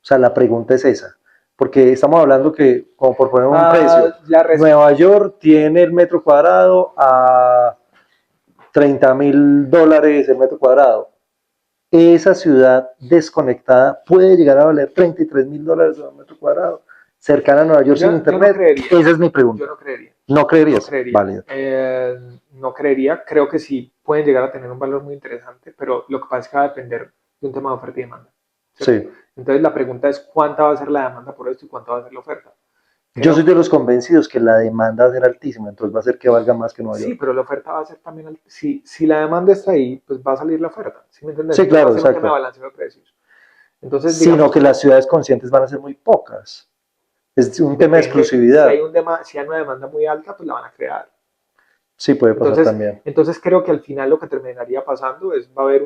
O sea, la pregunta es esa. Porque estamos hablando que, como por poner un precio, La res Nueva York tiene el metro cuadrado a $30,000 el metro cuadrado. Esa ciudad desconectada puede llegar a valer $33,000 el metro cuadrado. Cercana a Nueva York sin yo no internet. creería, Esa es mi yo pregunta. no creería. ¿No No creerías? creería. Válido. No creería. Creo que sí pueden llegar a tener un valor muy interesante, pero lo que pasa es que va a depender de un tema de oferta y demanda, ¿cierto? Sí. Entonces la pregunta es cuánta va a ser la demanda por esto y cuánta va a ser la oferta. Yo soy Creo de los convencidos que la demanda va a ser altísima, entonces va a ser que valga más que Nueva sí, York. pero la oferta va a ser también, si la demanda está ahí, pues va a salir la oferta, ¿sí me entiendes? Sí, Entonces va a claro, ser un tema de exacto. balanceo de precios. Entonces, Sino digamos, que las ciudades conscientes van a ser muy pocas. Es un tema de depende, si hay exclusividad. si hay una demanda muy alta, pues la van a crear. Sí, puede pasar Entonces, también. entonces creo que al final lo que terminaría pasando es, va a haber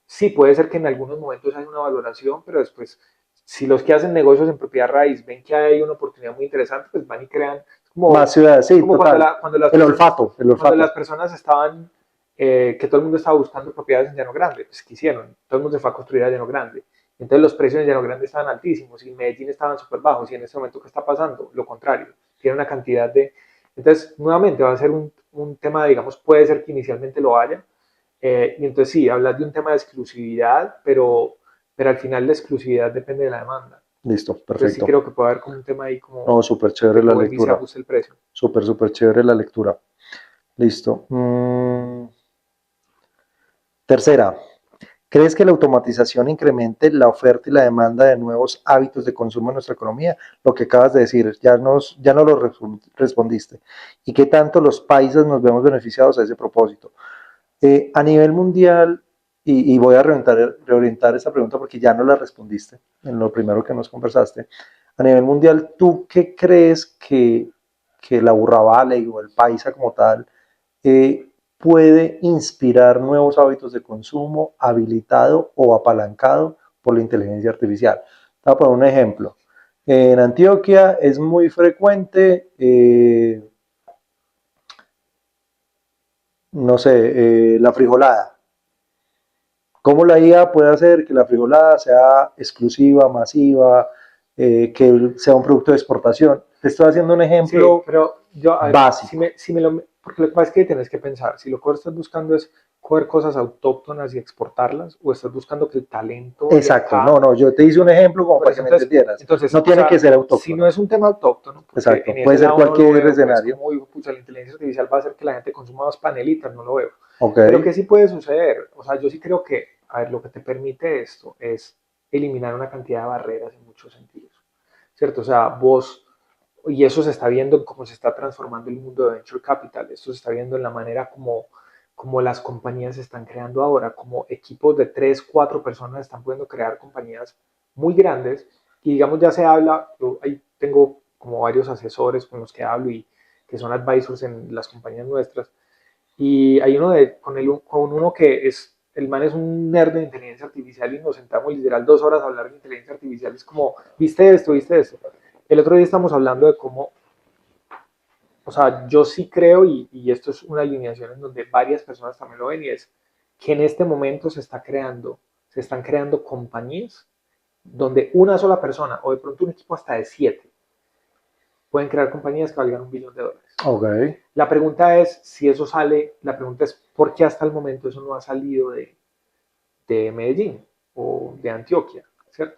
sí, puede ser que en algunos momentos haya una valoración, pero después, si los que hacen negocios en propiedad raíz ven que hay una oportunidad muy interesante, pues van y crean, Más ciudades, es sí, como total. El olfato, el cuando las olfato. personas estaban, que todo el mundo estaba buscando propiedades en Llano Grande, pues ¿qué hicieron? Todo el mundo se fue a construir a Llano Grande. Entonces los precios en Llano Grande estaban altísimos y en Medellín estaban súper bajos y en este momento ¿qué está pasando? Lo contrario, tiene una cantidad de entonces, nuevamente va a ser un tema, digamos, puede ser que inicialmente lo haya. Y entonces sí, hablas de un tema de exclusividad, pero al final la exclusividad depende de la demanda. Listo, Entonces sí perfecto. creo que puede haber como un tema ahí como No, súper de chévere que la vuelve y se lectura. ajuste el precio. Súper, súper chévere la lectura. Listo. Tercera, ¿crees que la automatización incremente la oferta y la demanda de nuevos hábitos de consumo en nuestra economía? Lo que acabas de decir, ya no lo respondiste. ¿Y qué tanto los países nos vemos beneficiados a ese propósito? A nivel mundial, y voy a reorientar esta pregunta porque ya no la respondiste en lo primero que nos conversaste. A nivel mundial, ¿tú qué crees que la Burra Valley o el Paisa como tal puede inspirar nuevos hábitos de consumo habilitado o apalancado por la inteligencia artificial? Voy a poner un ejemplo. En Antioquia es muy frecuente, no sé, la frijolada. ¿Cómo la IA puede hacer que la frijolada sea exclusiva, masiva, que sea un producto de exportación? Te estoy haciendo un Sí, ejemplo pero yo, a ver, básico. porque lo que pasa es que tienes que pensar, si lo que estás buscando es coger cosas autóctonas y exportarlas, o estás buscando que el talento de Exacto, no, acá. no, yo te hice un ejemplo como Por para eso, que me entendieras. entonces, No o tiene que sea, ser si no autóctono. es un tema autóctono, porque en Exacto, puede ese ser lado no lo cualquier veo, pues escenario. como, uy, pucha, la inteligencia artificial va a hacer que la gente consuma más panelitas, no lo veo. Ok, Pero que sí puede suceder, o sea, yo sí creo que, a ver, lo que te permite esto es eliminar una cantidad de barreras en muchos sentidos, ¿cierto? O sea, vos, y eso se está viendo en cómo se está transformando el mundo de Venture Capital, esto se está viendo en la manera como las compañías se están creando ahora, como equipos de 3, 4 personas están pudiendo crear compañías muy grandes y digamos ya se habla, yo ahí tengo como varios asesores con los que hablo y que son advisors en las compañías nuestras. Y hay con uno que el man es un nerd de inteligencia artificial y nos sentamos literal 2 horas a hablar de inteligencia artificial. Es como, ¿viste esto? ¿Viste esto? El otro día estamos hablando de cómo, o sea, yo sí creo, y esto es una alineación en donde varias personas también lo ven, y es que en este momento se están creando compañías donde una sola persona, o de pronto un equipo hasta de 7, pueden crear compañías que valgan $1 billón. Ok. La pregunta es si eso sale, la pregunta es por qué hasta el momento eso no ha salido de Medellín o de Antioquia, ¿cierto?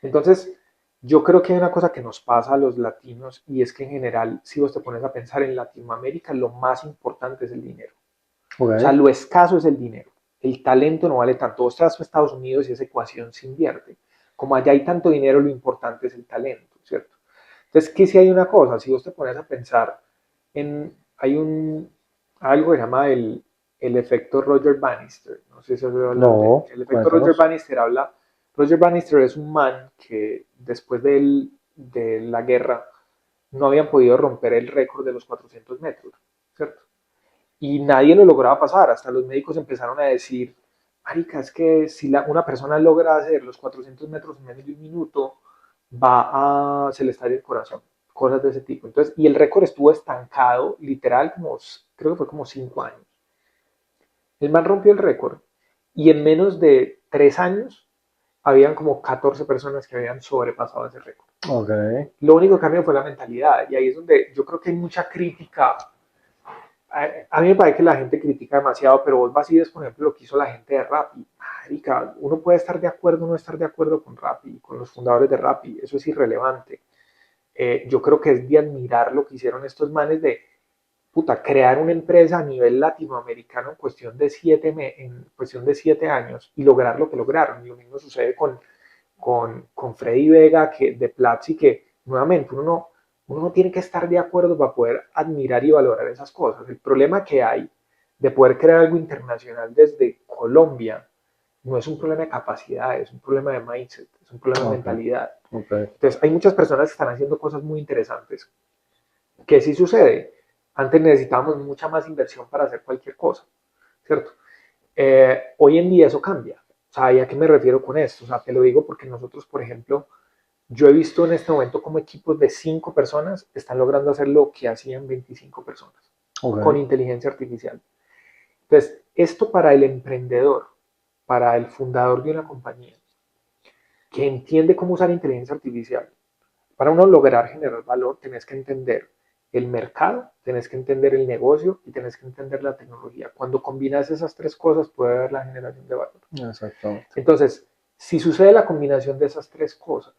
Entonces, yo creo que hay una cosa que nos pasa a los latinos y es que en general, si vos te pones a pensar en Latinoamérica, lo más importante es el dinero. O sea, Ok. lo escaso es el dinero. El talento no vale tanto. Vos te vas a Estados Unidos y esa ecuación se invierte. Como allá hay tanto dinero, lo importante es el talento, ¿cierto? Entonces, ¿qué si hay una cosa? Si vos te pones a pensar hay algo que se llama el efecto Roger Bannister. No sé si has oído hablar de él. No, El efecto Roger cuéntanos. Bannister Roger Bannister es un man que después de la guerra no habían podido romper el récord de los 400 metros, ¿cierto? Y nadie lo lograba pasar, hasta los médicos empezaron a decir, marica, es que si una persona logra hacer los 400 metros en menos de un minuto, se le estalla el corazón, cosas de ese tipo. Entonces, y el récord estuvo estancado, literal, creo que fue como 5 años. El man rompió el récord y en menos de 3 años habían como 14 personas que habían sobrepasado ese récord. Ok. Lo único que cambió fue la mentalidad y ahí es donde yo creo que hay mucha crítica. A mí me parece que la gente critica demasiado, pero vos vas y ves, por ejemplo, lo que hizo la gente de Rappi. Marica, uno puede estar de acuerdo o no estar de acuerdo con Rappi, con los fundadores de Rappi, eso es irrelevante. Yo creo que es de admirar lo que hicieron estos manes de, puta, crear una empresa a nivel latinoamericano en cuestión de 7 años y lograr lo que lograron. Y lo mismo sucede con Freddy Vega de Platzi, que nuevamente uno no tiene que estar de acuerdo para poder admirar y valorar esas cosas. El problema que hay de poder crear algo internacional desde Colombia no es un problema de capacidad, es un problema de mindset, es un problema de Ok. mentalidad. Ok. Entonces, hay muchas personas que están haciendo cosas muy interesantes. ¿Qué sí sucede? Antes necesitábamos mucha más inversión para hacer cualquier cosa, ¿cierto? Hoy en día eso cambia. O sea, ¿y a qué me refiero con esto? O sea, te lo digo porque nosotros, por ejemplo, yo he visto en este momento como equipos de 5 personas están logrando hacer lo que hacían 25 personas con Ok. inteligencia artificial. Entonces, esto para el emprendedor, para el fundador de una compañía, que entiende cómo usar inteligencia artificial, para uno lograr generar valor, tenés que entender el mercado, tenés que entender el negocio y tenés que entender la tecnología. Cuando combinas esas tres cosas puede haber la generación de valor. Exactamente. Entonces, si sucede la combinación de esas tres cosas,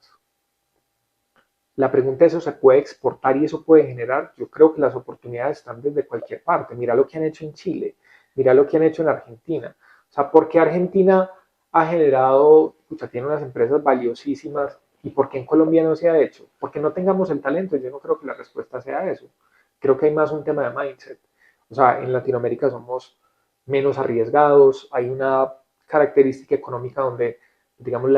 la pregunta es, ¿eso se puede exportar y eso puede generar? Yo creo que las oportunidades están desde cualquier parte. Mira lo que han hecho en Chile, mira lo que han hecho en Argentina. O sea, ¿por qué Argentina ha generado, tiene unas empresas valiosísimas y por qué en Colombia no se ha hecho? Porque no tengamos el talento. Yo no creo que la respuesta sea eso. Creo que hay más un tema de mindset. O sea, en Latinoamérica somos menos arriesgados, hay una característica económica donde, digamos,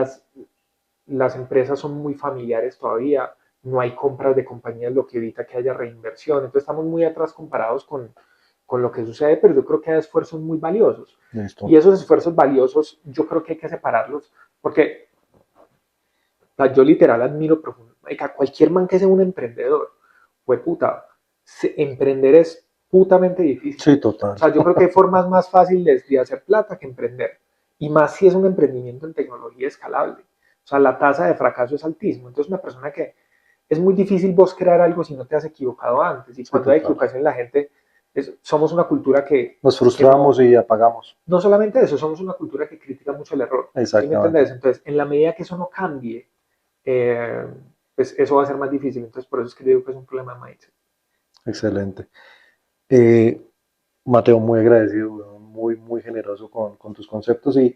las empresas son muy familiares todavía, no hay compras de compañías, lo que evita que haya reinversión. Entonces estamos muy atrás comparados con lo que sucede, pero yo creo que hay esfuerzos muy valiosos. Y Listo. esos esfuerzos valiosos yo creo que hay que separarlos, porque o sea, yo literal admiro profundamente a cualquier man que sea un emprendedor. Fue puta, emprender es putamente difícil. Sí, O total. sea, yo creo que hay formas más fáciles de hacer plata que emprender. Y más si es un emprendimiento en tecnología escalable. O sea, la tasa de fracaso es altísima. Entonces, una persona que es muy difícil vos crear algo si no te has equivocado antes. Y Sí, cuando hay total. equivocación, la gente, somos una cultura Nos que frustramos y apagamos. no solamente eso, somos una cultura que critica mucho el error. ¿Sí me Exactamente. entendés? Entonces, en la medida que eso no cambie, eh, pues eso va a ser más difícil. Entonces, por eso es que digo que es un problema de mindset. Excelente. Eh, Mateo, muy agradecido, weón, muy, muy generoso con tus conceptos y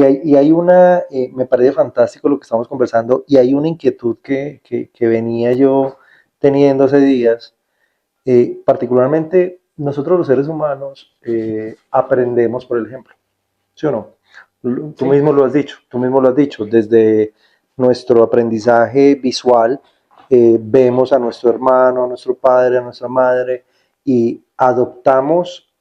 hay me parece fantástico lo que estamos conversando y hay una inquietud que venía yo teniendo hace días. Particularmente nosotros los seres humanos aprendemos por el ejemplo, ¿sí o no? Tú ¿Sí? mismo lo has dicho, tú mismo lo has dicho, desde nuestro aprendizaje visual, vemos a nuestro hermano, a nuestro padre, a nuestra madre y adoptamos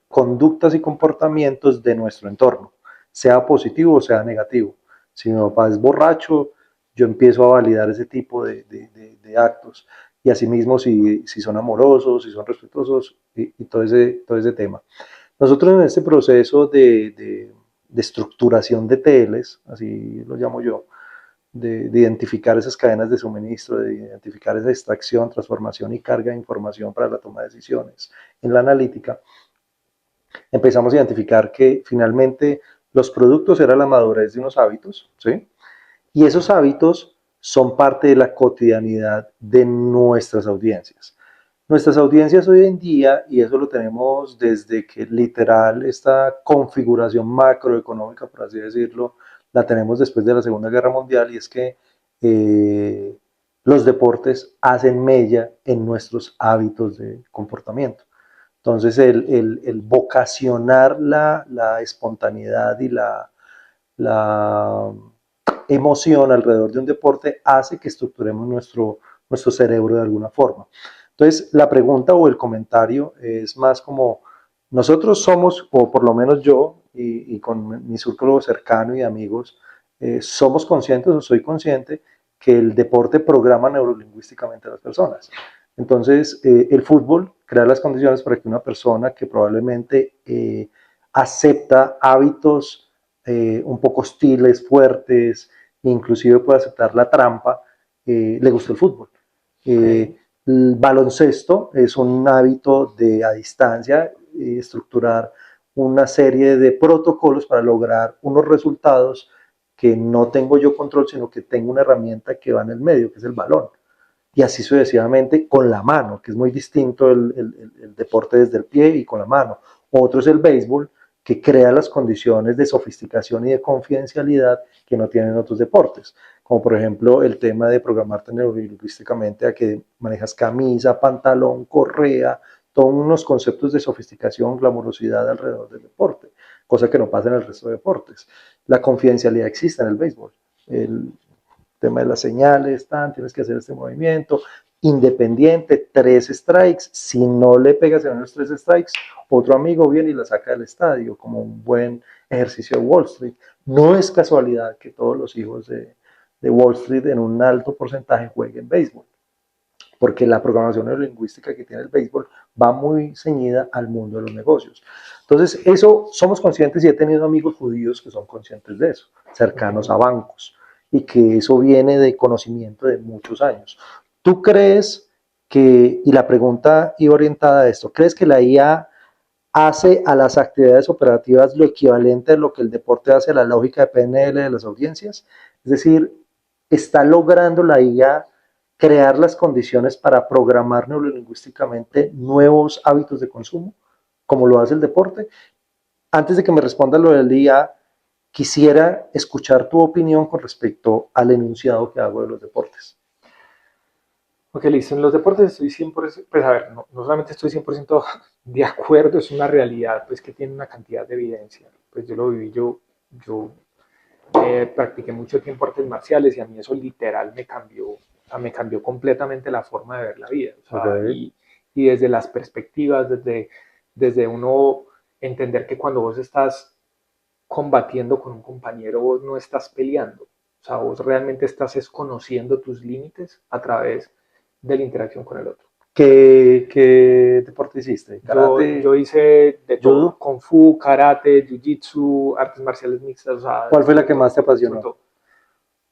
conductas y comportamientos de nuestro entorno, sea positivo o sea negativo. Si mi papá es borracho, yo empiezo a validar ese tipo de actos. Y asimismo, si son amorosos, si son respetuosos y todo ese tema. Nosotros en este proceso de estructuración de TLs, así lo llamo yo, de identificar esas cadenas de suministro, de identificar esa extracción, transformación y carga de información para la toma de decisiones en la analítica, empezamos a identificar que finalmente los productos eran la madurez de unos hábitos, ¿sí? Y esos hábitos son parte de la cotidianidad de nuestras audiencias. Nuestras audiencias hoy en día, y eso lo tenemos desde que literal esta configuración macroeconómica, por así decirlo, la tenemos después de la Segunda Guerra Mundial, y es que eh, los deportes hacen mella en nuestros hábitos de comportamiento. Entonces, el vocacionar la espontaneidad y la emoción alrededor de un deporte hace que estructuremos nuestro cerebro de alguna forma. Entonces, la pregunta o el comentario es más como, nosotros somos, o por lo menos yo, y con mi círculo cercano y amigos, somos conscientes o soy consciente que el deporte programa neurolingüísticamente a las personas. Entonces, el fútbol crea las condiciones para que una persona que probablemente acepta hábitos un poco hostiles, fuertes, inclusive puede aceptar la trampa, le gusta el fútbol. El baloncesto es un hábito de a distancia, estructurar una serie de protocolos para lograr unos resultados que no tengo yo control, sino que tengo una herramienta que va en el medio, que es el balón. Y así sucesivamente con la mano, que es muy distinto el deporte desde el pie y con la mano. Otro es el béisbol, que crea las condiciones de sofisticación y de confidencialidad que no tienen otros deportes, como por ejemplo el tema de programarte neurolingüísticamente a que manejas camisa, pantalón, correa, todos unos conceptos de sofisticación, glamurosidad alrededor del deporte, cosa que no pasa en el resto de deportes. La confidencialidad existe en el béisbol. El tema de las señales, tienes que hacer este movimiento, independiente, 3 strikes, si no le pegas en los 3 strikes, otro amigo viene y la saca del estadio, como un buen ejercicio de Wall Street. No es casualidad que todos los hijos de Wall Street en un alto porcentaje jueguen béisbol, porque la programación neurolingüística que tiene el béisbol va muy ceñida al mundo de los negocios. Entonces, eso somos conscientes y he tenido amigos judíos que son conscientes de eso, cercanos a bancos, y que eso viene de conocimiento de muchos años. ¿Tú crees que, y la pregunta iba orientada a esto, ¿crees que la IA hace a las actividades operativas lo equivalente a lo que el deporte hace a la lógica de PNL de las audiencias? Es decir, ¿está logrando la IA crear las condiciones para programar neurolingüísticamente nuevos hábitos de consumo, como lo hace el deporte? Antes de que me responda lo del IA, quisiera escuchar tu opinión con respecto al enunciado que hago de los deportes. Ok, listo. En los deportes estoy 100%, pues a ver, no solamente estoy 100% de acuerdo, es una realidad, pues que tiene una cantidad de evidencia. Pues yo lo viví, yo practiqué mucho tiempo artes marciales y a mí eso literal me cambió, o sea, me cambió completamente la forma de ver la vida. O sea, Okay. y desde las perspectivas, desde uno entender que cuando vos estás combatiendo con un compañero, vos no estás peleando. O sea, vos realmente estás conociendo tus límites a través de la interacción con el otro. ¿Qué deporte hiciste? Yo ¿Karate? hice de todo, ¿Judo? kung fu, karate, jiu-jitsu, artes marciales mixtas, o sea, ¿Cuál fue la que más te apasionó? todo.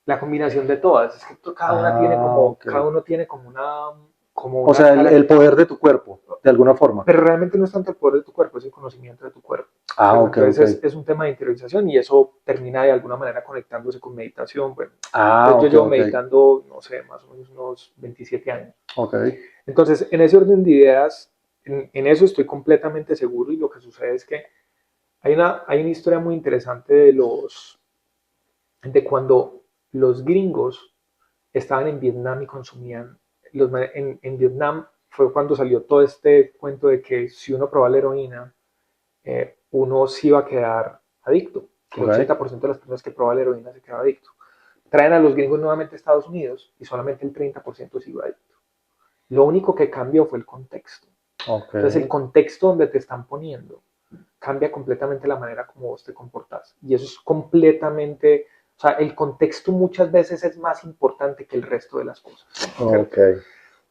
La combinación de todas, es que Ok. cada uno tiene como O una sea, el característica, poder de tu cuerpo, de alguna forma. pero realmente no es tanto el poder de tu cuerpo, es el conocimiento de tu cuerpo, ¿cierto? Ok, ok. Entonces es un tema de interiorización y eso termina de alguna manera conectándose con meditación. Bueno, yo Ok, llevo ok. meditando, no sé, más o menos unos 27 años. Ok. Entonces, en ese orden de ideas, en eso estoy completamente seguro y lo que sucede es que hay una historia muy interesante de cuando los gringos estaban en Vietnam y consumían, en Vietnam fue cuando salió todo este cuento de que si uno probaba la heroína, uno sí iba a quedar adicto, que el Ok. 80% de las personas que probaban la heroína se quedaba adicto. traen a los gringos nuevamente a Estados Unidos y solamente el 30% siguió adicto. Lo único que cambió fue el contexto. Ok. Entonces el contexto donde te están poniendo cambia completamente la manera como vos te comportas. Y eso es completamente, o sea, el contexto muchas veces es más importante que el resto de las cosas. Ok.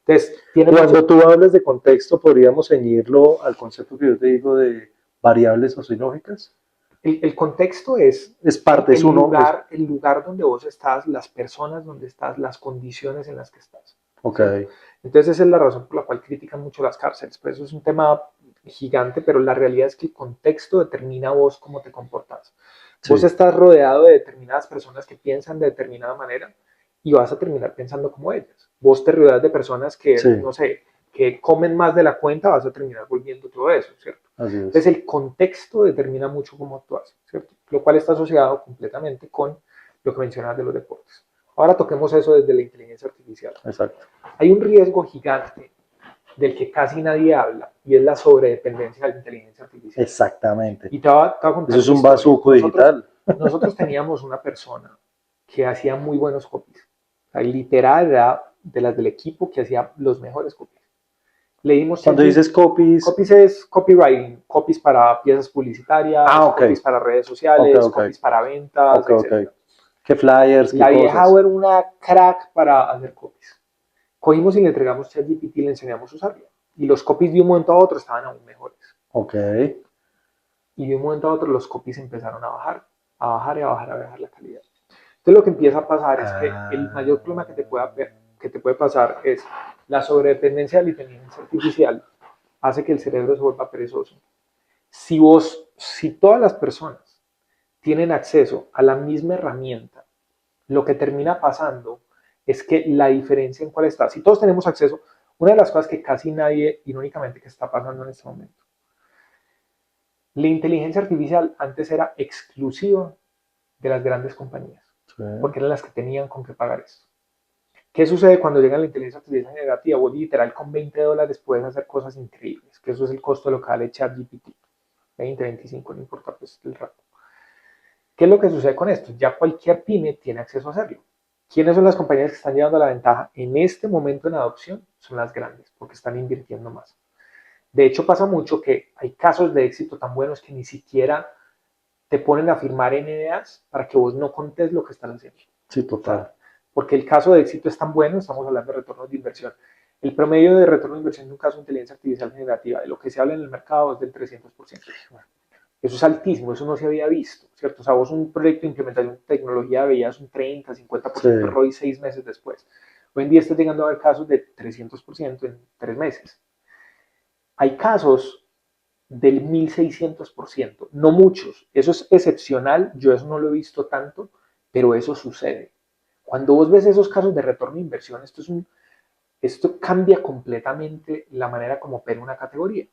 Entonces, tiene Cuando tú hablas de contexto, podríamos ceñirlo al concepto que yo te digo de variables sociológicas. el contexto es Es parte, es uno. el lugar donde vos estás, las personas donde estás, las condiciones en las que estás. Ok. ¿Cierto? Entonces esa es la razón por la cual critican mucho las cárceles. Pues eso es un tema gigante, pero la realidad es que el contexto determina vos cómo te comportas. Sí. Vos estás rodeado de determinadas personas que piensan de determinada manera y vas a terminar pensando como ellas. Vos te rodeas de personas que, Sí. no sé, que comen más de la cuenta, vas a terminar volviendo todo eso, ¿cierto? Así es. Entonces el contexto determina mucho cómo actúas, ¿cierto? Lo cual está asociado completamente con lo que mencionas de los deportes. Ahora toquemos eso desde la inteligencia artificial. Exacto. Hay un riesgo gigante del que casi nadie habla y es la sobredependencia de la inteligencia artificial. Exactamente. Y te voy a contar Eso es un una historia. bazuco digital. Nosotros teníamos una persona que hacía muy buenos copies. O sea, literal era de las del equipo que hacía los mejores copies. Le dimos Cuando dices copies, copies es copywriting, copies para piezas publicitarias, ok. copies para redes sociales, Ok. copies para ventas, Ok. etc. ¿Qué flyers, qué La vieja cosas? era una crack para hacer copies. Cogimos y le entregamos ChatGPT y le enseñamos a usarlo. Y los copies de un momento a otro estaban aún mejores. Ok. Y de un momento a otro los copies empezaron a bajar y a bajar la calidad. Entonces lo que empieza a pasar es que el mayor problema que te puede pasar es la sobredependencia de la inteligencia artificial hace que el cerebro se vuelva perezoso. Si todas las personas tienen acceso a la misma herramienta, lo que termina pasando es que la diferencia en cuál está, si todos tenemos acceso, una de las cosas que casi nadie, irónicamente, que está pasando en este momento, la inteligencia artificial antes era exclusiva de las grandes compañías, Sí. porque eran las que tenían con qué pagar esto. ¿Qué sucede cuando llega la inteligencia artificial generativa? Vos literal con $20 puedes hacer cosas increíbles, que eso es el costo local de ChatGPT. 20, 25, no importa pues el rato. ¿Qué es lo que sucede con esto? Ya cualquier pyme tiene acceso a hacerlo. ¿Quiénes son las compañías que están llevando la ventaja en este momento en adopción? Son las grandes, porque están invirtiendo más. De hecho, pasa mucho que hay casos de éxito tan buenos que ni siquiera te ponen a firmar NDAs para que vos no contes lo que están haciendo. Sí, total. Porque el caso de éxito es tan bueno, estamos hablando de retornos de inversión. El promedio de retorno de inversión de un caso de inteligencia artificial generativa, de lo que se habla en el mercado, es del 300%. Eso es altísimo, eso no se había visto, ¿cierto? O sea, vos un proyecto de implementación de tecnología veías un 30, 50% Sí. ROI 6 meses después. Hoy en día estás llegando a ver casos de 300% en 3 meses. Hay casos del 1600%, no muchos, eso es excepcional, yo eso no lo he visto tanto, pero eso sucede. Cuando vos ves esos casos de retorno de inversión, esto cambia completamente la manera como opera una categoría.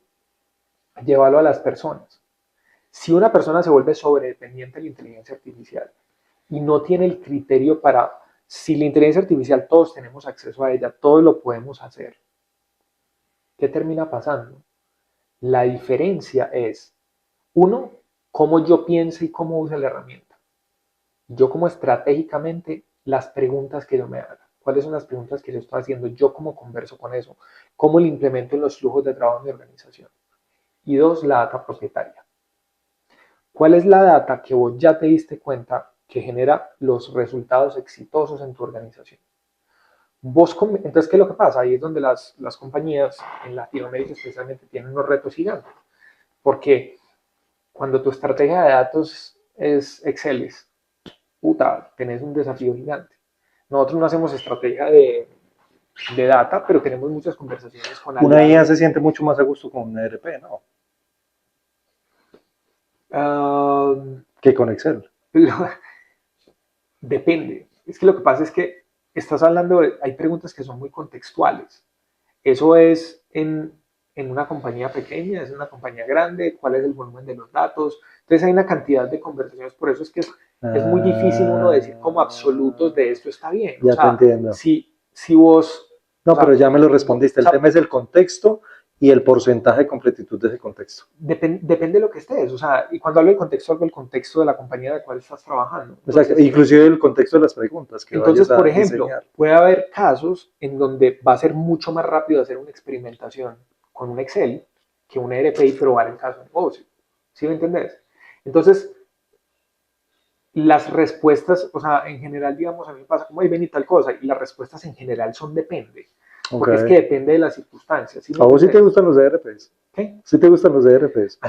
Llévalo a las personas. Si una persona se vuelve sobredependiente de la inteligencia artificial y no tiene el criterio para, si la inteligencia artificial todos tenemos acceso a ella, todos lo podemos hacer, ¿qué termina pasando? La diferencia es, uno, cómo yo pienso y cómo uso la herramienta. Yo como estratégicamente, las preguntas que yo me haga. ¿Cuáles son las preguntas que yo estoy haciendo? Yo cómo converso con eso. ¿Cómo lo implemento en los flujos de trabajo de mi organización? Y dos, la data propietaria. ¿Cuál es la data que vos ya te diste cuenta que genera los resultados exitosos en tu organización? Entonces, ¿qué es lo que pasa? Ahí es donde las compañías en Latinoamérica especialmente tienen unos retos gigantes. Porque cuando tu estrategia de datos es Excel, puta, tenés un desafío gigante. Nosotros no hacemos estrategia de data, pero tenemos muchas conversaciones con Una IA aliados. se siente mucho más a gusto con un ERP, ¿no? Que con Excel. Depende. Es que lo que pasa es que estás hablando hay preguntas que son muy contextuales. Eso es en una compañía pequeña, es en una compañía grande, cuál es el volumen de los datos. Entonces hay una cantidad de conversaciones, por eso es que es muy difícil uno decir como absolutos de esto está bien. Ya O sea, te entiendo. si vos... No, o sea, pero ya me lo respondiste. El o sea, tema es el contexto y el porcentaje de completitud de ese contexto. Depende de lo que estés, o sea, y cuando hablo del contexto, hablo del contexto de la compañía de la cual estás trabajando. Exacto, Entonces, inclusive el contexto de las preguntas que entonces, vayas a por ejemplo, diseñar. puede haber casos en donde va a ser mucho más rápido hacer una experimentación con un Excel que un ERP y probar el caso de negocio. ¿Sí me entendés? Entonces, las respuestas, o sea, en general, digamos, a mí me pasa como, ven y tal cosa, y las respuestas en general son depende, porque es que Okay. depende de las circunstancias. ¿Sí me ¿A vos sí te entendés? gustan los ERPs? ¿Qué? ¿Sí te gustan los ERPs?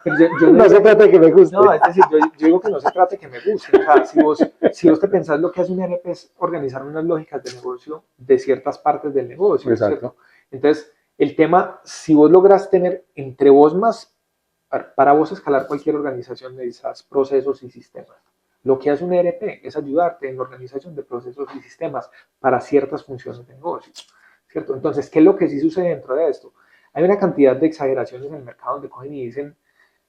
Pero yo no No se digo, trata de que me guste. no, es decir, yo digo que no se trata de que me guste. O sea, si vos te pensás lo que hace un ERP es organizar unas lógicas de negocio de ciertas partes del negocio, Exacto. ¿cierto? Entonces, el tema, si vos logras tener entre vos más, para vos escalar cualquier organización necesitas procesos y sistemas. Lo que hace un ERP es ayudarte en la organización de procesos y sistemas para ciertas funciones de negocio, ¿cierto? Entonces, ¿qué es lo que sí sucede dentro de esto? Hay una cantidad de exageraciones en el mercado donde cogen y dicen,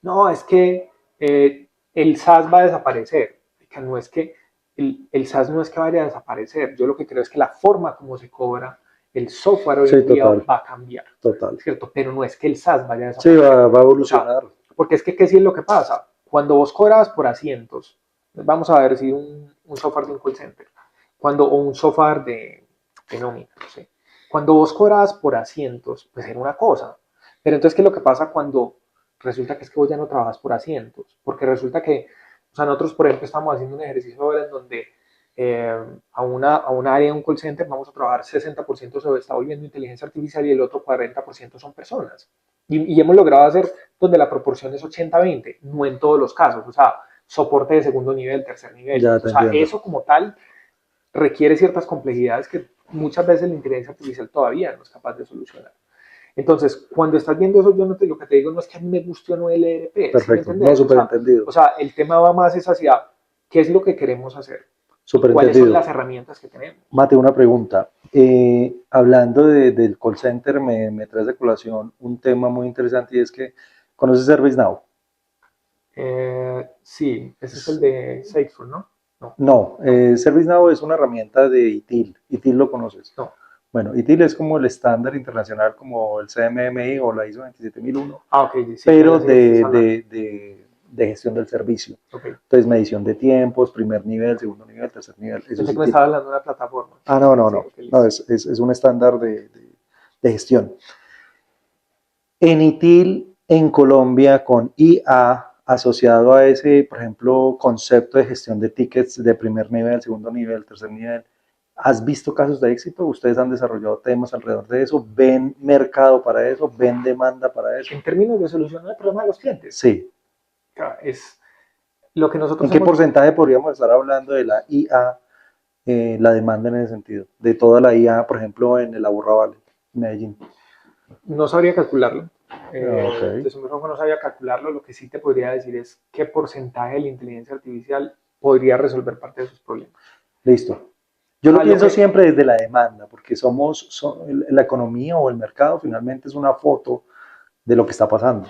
no, es que el SaaS va a desaparecer. Que no es que el SaaS no es que vaya a desaparecer. Yo lo que creo es que la forma como se cobra el software hoy Sí, en día total, va a cambiar, total. ¿cierto? Pero no es que el SaaS vaya a Sí, desaparecer. va a O sea, evolucionar. porque es que, ¿qué sí es lo que pasa? Cuando vos cobras por asientos, vamos a ver si un software de un call center, o un software de nómina, no sé. Cuando vos cobras por asientos, pues era una cosa. Pero entonces, ¿qué es lo que pasa cuando resulta que es que vos ya no trabajas por asientos? Porque resulta que, o sea, nosotros, por ejemplo, estamos haciendo un ejercicio ahora en donde a una área de un call center vamos a trabajar 60% se está volviendo inteligencia artificial y el otro 40% son personas. Y hemos logrado hacer donde la proporción es 80-20, no en todos los casos, o sea, soporte de segundo nivel, tercer nivel. Ya O te sea, entiendo. eso como tal requiere ciertas complejidades que muchas veces la inteligencia artificial todavía no es capaz de solucionar. Entonces, cuando estás viendo eso, lo que te digo no es que a mí me guste o no el ERP, ¿sí me Perfecto. No, entendés? súper entendido. O sea, el tema va más es hacia qué es lo que queremos hacer y Súper cuáles son entendido. las herramientas que tenemos. Mate, una pregunta. Hablando del call center, me traes de colación un tema muy interesante y es que, ¿conoces ServiceNow? Sí, ese es el de Salesforce, ¿no? No, No, no, ServiceNow es una herramienta de ITIL. ITIL lo conoces. no. Bueno, ITIL es como el estándar internacional, como el CMMI o la ISO 27001, Ah, ok, sí, ya, pero ya sé de qué estás hablando. de gestión del servicio. Ok, Entonces, medición de tiempos, primer nivel, segundo nivel, tercer nivel, eso es pensé que me ITIL. estaba hablando de una plataforma. Ah, no, no, Sí, no, ok, no, listo. es un estándar de gestión. En ITIL, en Colombia, con IA, asociado a ese, por ejemplo, concepto de gestión de tickets de primer nivel, segundo nivel, tercer nivel, ¿has visto casos de éxito? ¿Ustedes han desarrollado temas alrededor de eso? ¿Ven mercado para eso? ¿Ven demanda para eso? En términos de solucionar el problema de los clientes, Sí. es lo que ¿En nosotros qué hemos, porcentaje podríamos estar hablando de la IA, la demanda en ese sentido? De toda la IA, por ejemplo, en el Aburrá Valley, Medellín. no sabría calcularlo. Ok. De su mismo no sabría calcularlo. Lo que sí te podría decir es qué porcentaje de la inteligencia artificial podría resolver parte de sus problemas. Listo. O Yo lo sea, lo pienso que, siempre desde la demanda, porque la economía o el mercado finalmente es una foto de lo que está pasando.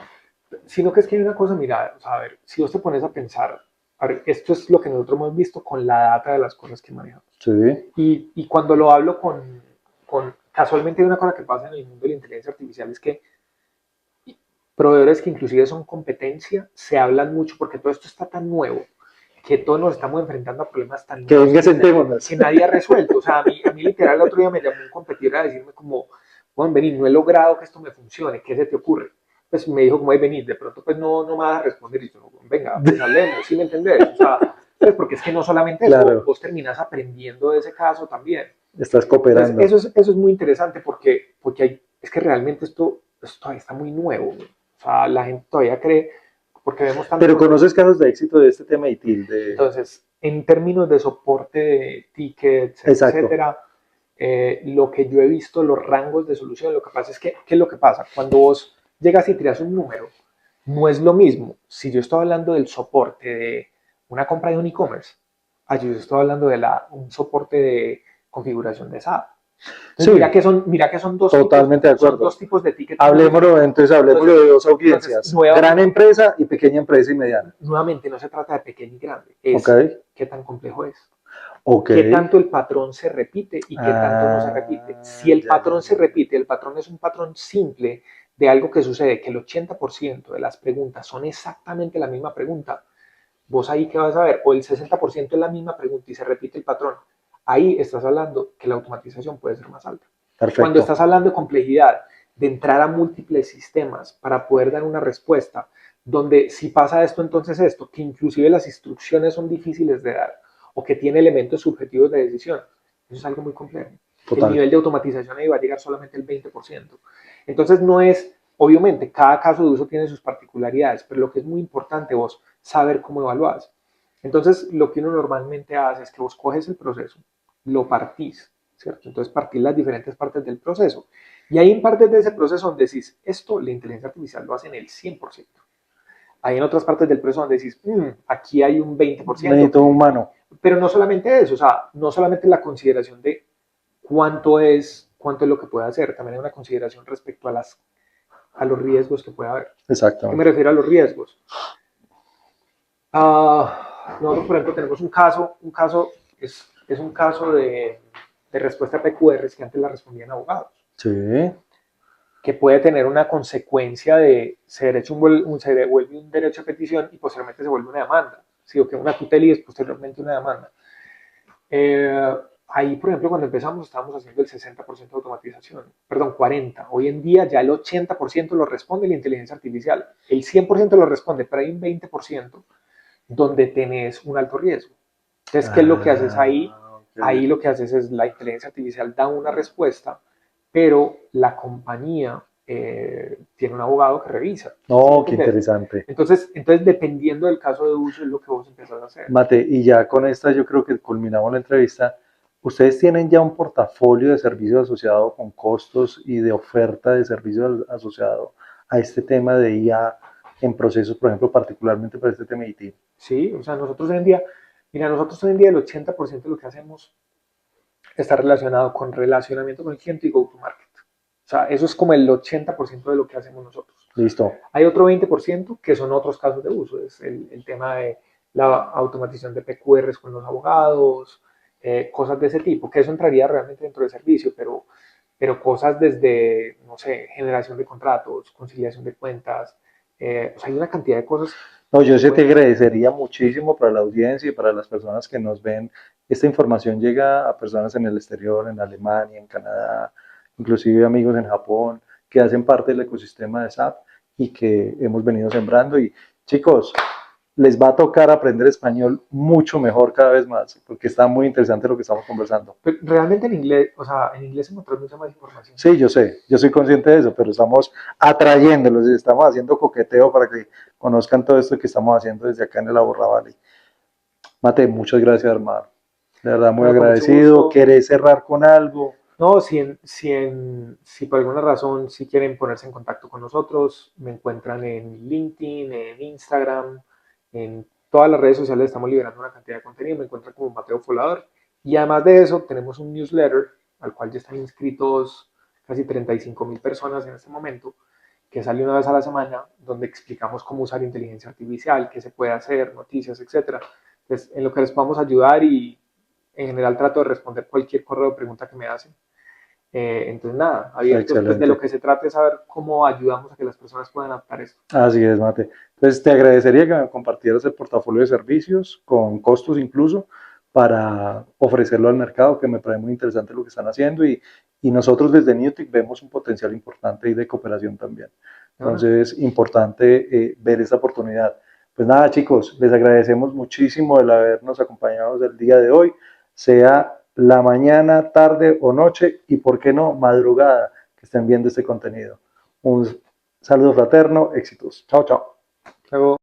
sino que es que hay una cosa, mira, o sea, a ver, si vos te pones a ver, esto es lo que nosotros hemos visto con la data de las cosas que manejamos. Sí, Y cuando lo hablo casualmente hay una cosa que pasa en el mundo de la inteligencia artificial, es que proveedores que inclusive son competencia se hablan mucho porque todo esto está tan nuevo que todos nos estamos enfrentando a problemas tan que nuevos venga, sentémonos. que nadie ha resuelto. O sea, a mí literal el otro día me llamó un competidor a decirme como, bueno, vení, no he logrado que esto me funcione, ¿qué se te ocurre? Pues me dijo como, hey, venid, de pronto pues no me vas a responder y yo, venga, pues hablemos, ¿sí me entendés? O sea, pues porque es que no solamente eso, Claro, vos terminás aprendiendo de ese caso también. estás Entonces, cooperando. eso es muy interesante porque es que realmente esto todavía está muy nuevo. O sea, la gente todavía cree, porque vemos tantas Pero cosas. conoces casos de éxito de este tema ITIL, de... Entonces, en términos de soporte de tickets, Exacto. etcétera, lo que yo he visto, los rangos de solución, lo que pasa es que, ¿qué es lo que pasa? Cuando vos llegas y tiras un número, no es lo mismo si yo estoy hablando del soporte de una compra de un e-commerce, yo estoy hablando de un soporte de configuración de SAP. Entonces, Sí, mira que totalmente de son acuerdo. dos tipos de tickets muy Hablemoslo, diferentes. entonces hablemoslo Entonces, de dos entonces audiencias, gran empresa y pequeña empresa y mediana. nuevamente no se trata de pequeño y grande, ¿Ok? es qué tan complejo es. Ok. qué tanto el patrón se repite y qué tanto no se repite. Si el Ya, ya, patrón se ya. repite, el patrón es un patrón simple de algo que sucede, que el 80% de las preguntas son exactamente la misma pregunta, vos ahí qué vas a ver, o el 60% es la misma pregunta y se repite el patrón, ahí estás hablando que la automatización puede ser más alta. Cuando Perfecto. estás hablando de complejidad, de entrar a múltiples sistemas para poder dar una respuesta, donde si pasa esto, entonces esto, que inclusive las instrucciones son difíciles de dar o que tiene elementos subjetivos de decisión, eso es algo muy complejo. El Total. nivel de automatización ahí va a llegar solamente al 20%. Entonces no es, obviamente, cada caso de uso tiene sus particularidades, pero lo que es muy importante vos saber cómo evaluás. Entonces lo que uno normalmente hace es que vos coges el proceso, lo partís, ¿cierto? Entonces partís las diferentes partes del proceso. Y hay en partes de ese proceso donde decís, esto la inteligencia artificial lo hace en el 100%. Hay en otras partes del proceso donde decís, aquí hay un 20%, Necesito un humano. pero no solamente eso, o sea, no solamente la consideración de cuánto es lo que puede hacer, también hay una consideración respecto a los riesgos que puede haber. ¿Qué me Exactamente. refiero a los riesgos? Nosotros, por ejemplo, tenemos es un caso de respuesta a PQRs que antes la respondían abogados, Sí. que puede tener una consecuencia de se devuelve un derecho a petición y posteriormente se vuelve una demanda, ¿sí? O que una tutela y después posteriormente una demanda. Eh, Ahí, por ejemplo, cuando empezamos estábamos haciendo el 60% de automatización, perdón, 40%. Hoy en día ya el 80% lo responde la inteligencia artificial, el 100% lo responde, pero hay un 20% donde tenés un alto riesgo. Entonces, ¿qué es lo que haces ahí? Ok. Ahí lo que haces es la inteligencia artificial da una respuesta, pero la compañía tiene un abogado que revisa. ¿Sí me No, qué entendés? interesante. Entonces, dependiendo del caso de uso, es lo que vos empezás a hacer. Mate, y ya con esta yo creo que culminamos la entrevista. ¿Ustedes tienen ya un portafolio de servicios asociado con costos y de oferta de servicios asociado a este tema de IA en procesos, por ejemplo, particularmente para este tema de IT? Sí, o sea, nosotros hoy en día el 80% de lo que hacemos está relacionado con relacionamiento con el cliente y go-to-market. O sea, eso es como el 80% de lo que hacemos nosotros. Listo. Hay otro 20% que son otros casos de uso, es el tema de la automatización de PQRs con los abogados, cosas de ese tipo, que eso entraría realmente dentro del servicio, pero cosas desde, no sé, generación de contratos, conciliación de cuentas, o sea, hay una cantidad de cosas No, que yo se se te pueden hacer. agradecería muchísimo para la audiencia y para las personas que nos ven. Esta información llega a personas en el exterior, en Alemania, en Canadá, inclusive amigos en Japón, que hacen parte del ecosistema de SAP y que hemos venido sembrando. Y chicos, les va a tocar aprender español mucho mejor cada vez más, porque está muy interesante lo que estamos conversando. Pero realmente en inglés, o sea, en inglés encontrar mucha más información. Sí, yo soy consciente de eso, pero estamos atrayéndolos y estamos haciendo coqueteo para que conozcan todo esto que estamos haciendo desde acá en el Aburrá Valley. Mate, muchas gracias, hermano. De verdad, muy Bueno, con mucho agradecido. gusto. ¿Querés cerrar con algo? No, si por alguna razón si quieren ponerse en contacto con nosotros, me encuentran en LinkedIn, en Instagram, en todas las redes sociales estamos liberando una cantidad de contenido, me encuentran como Mateo Folador. Y además de eso, tenemos un newsletter al cual ya están inscritos casi 35.000 personas en este momento, que sale una vez a la semana, donde explicamos cómo usar inteligencia artificial, qué se puede hacer, noticias, etcétera. Entonces, en lo que les podamos ayudar y en general trato de responder cualquier correo o pregunta que me hacen. Entonces, nada, abiertos, pues de lo Excelente. que se trata es saber cómo ayudamos a que las personas puedan adaptar esto. Así es, Mate. Entonces, te agradecería que me compartieras el portafolio de servicios, con costos incluso, para ofrecerlo al mercado, que me parece muy interesante lo que están haciendo. Y nosotros desde Newtek vemos un potencial importante y de cooperación también. ¿De una? Entonces, importante ver esta oportunidad. Pues nada, chicos, les agradecemos muchísimo el habernos acompañado el día de hoy, sea la mañana, tarde o noche, y por qué no, madrugada, que estén viendo este contenido. Un saludo fraterno, éxitos. Chao, chao. Luego,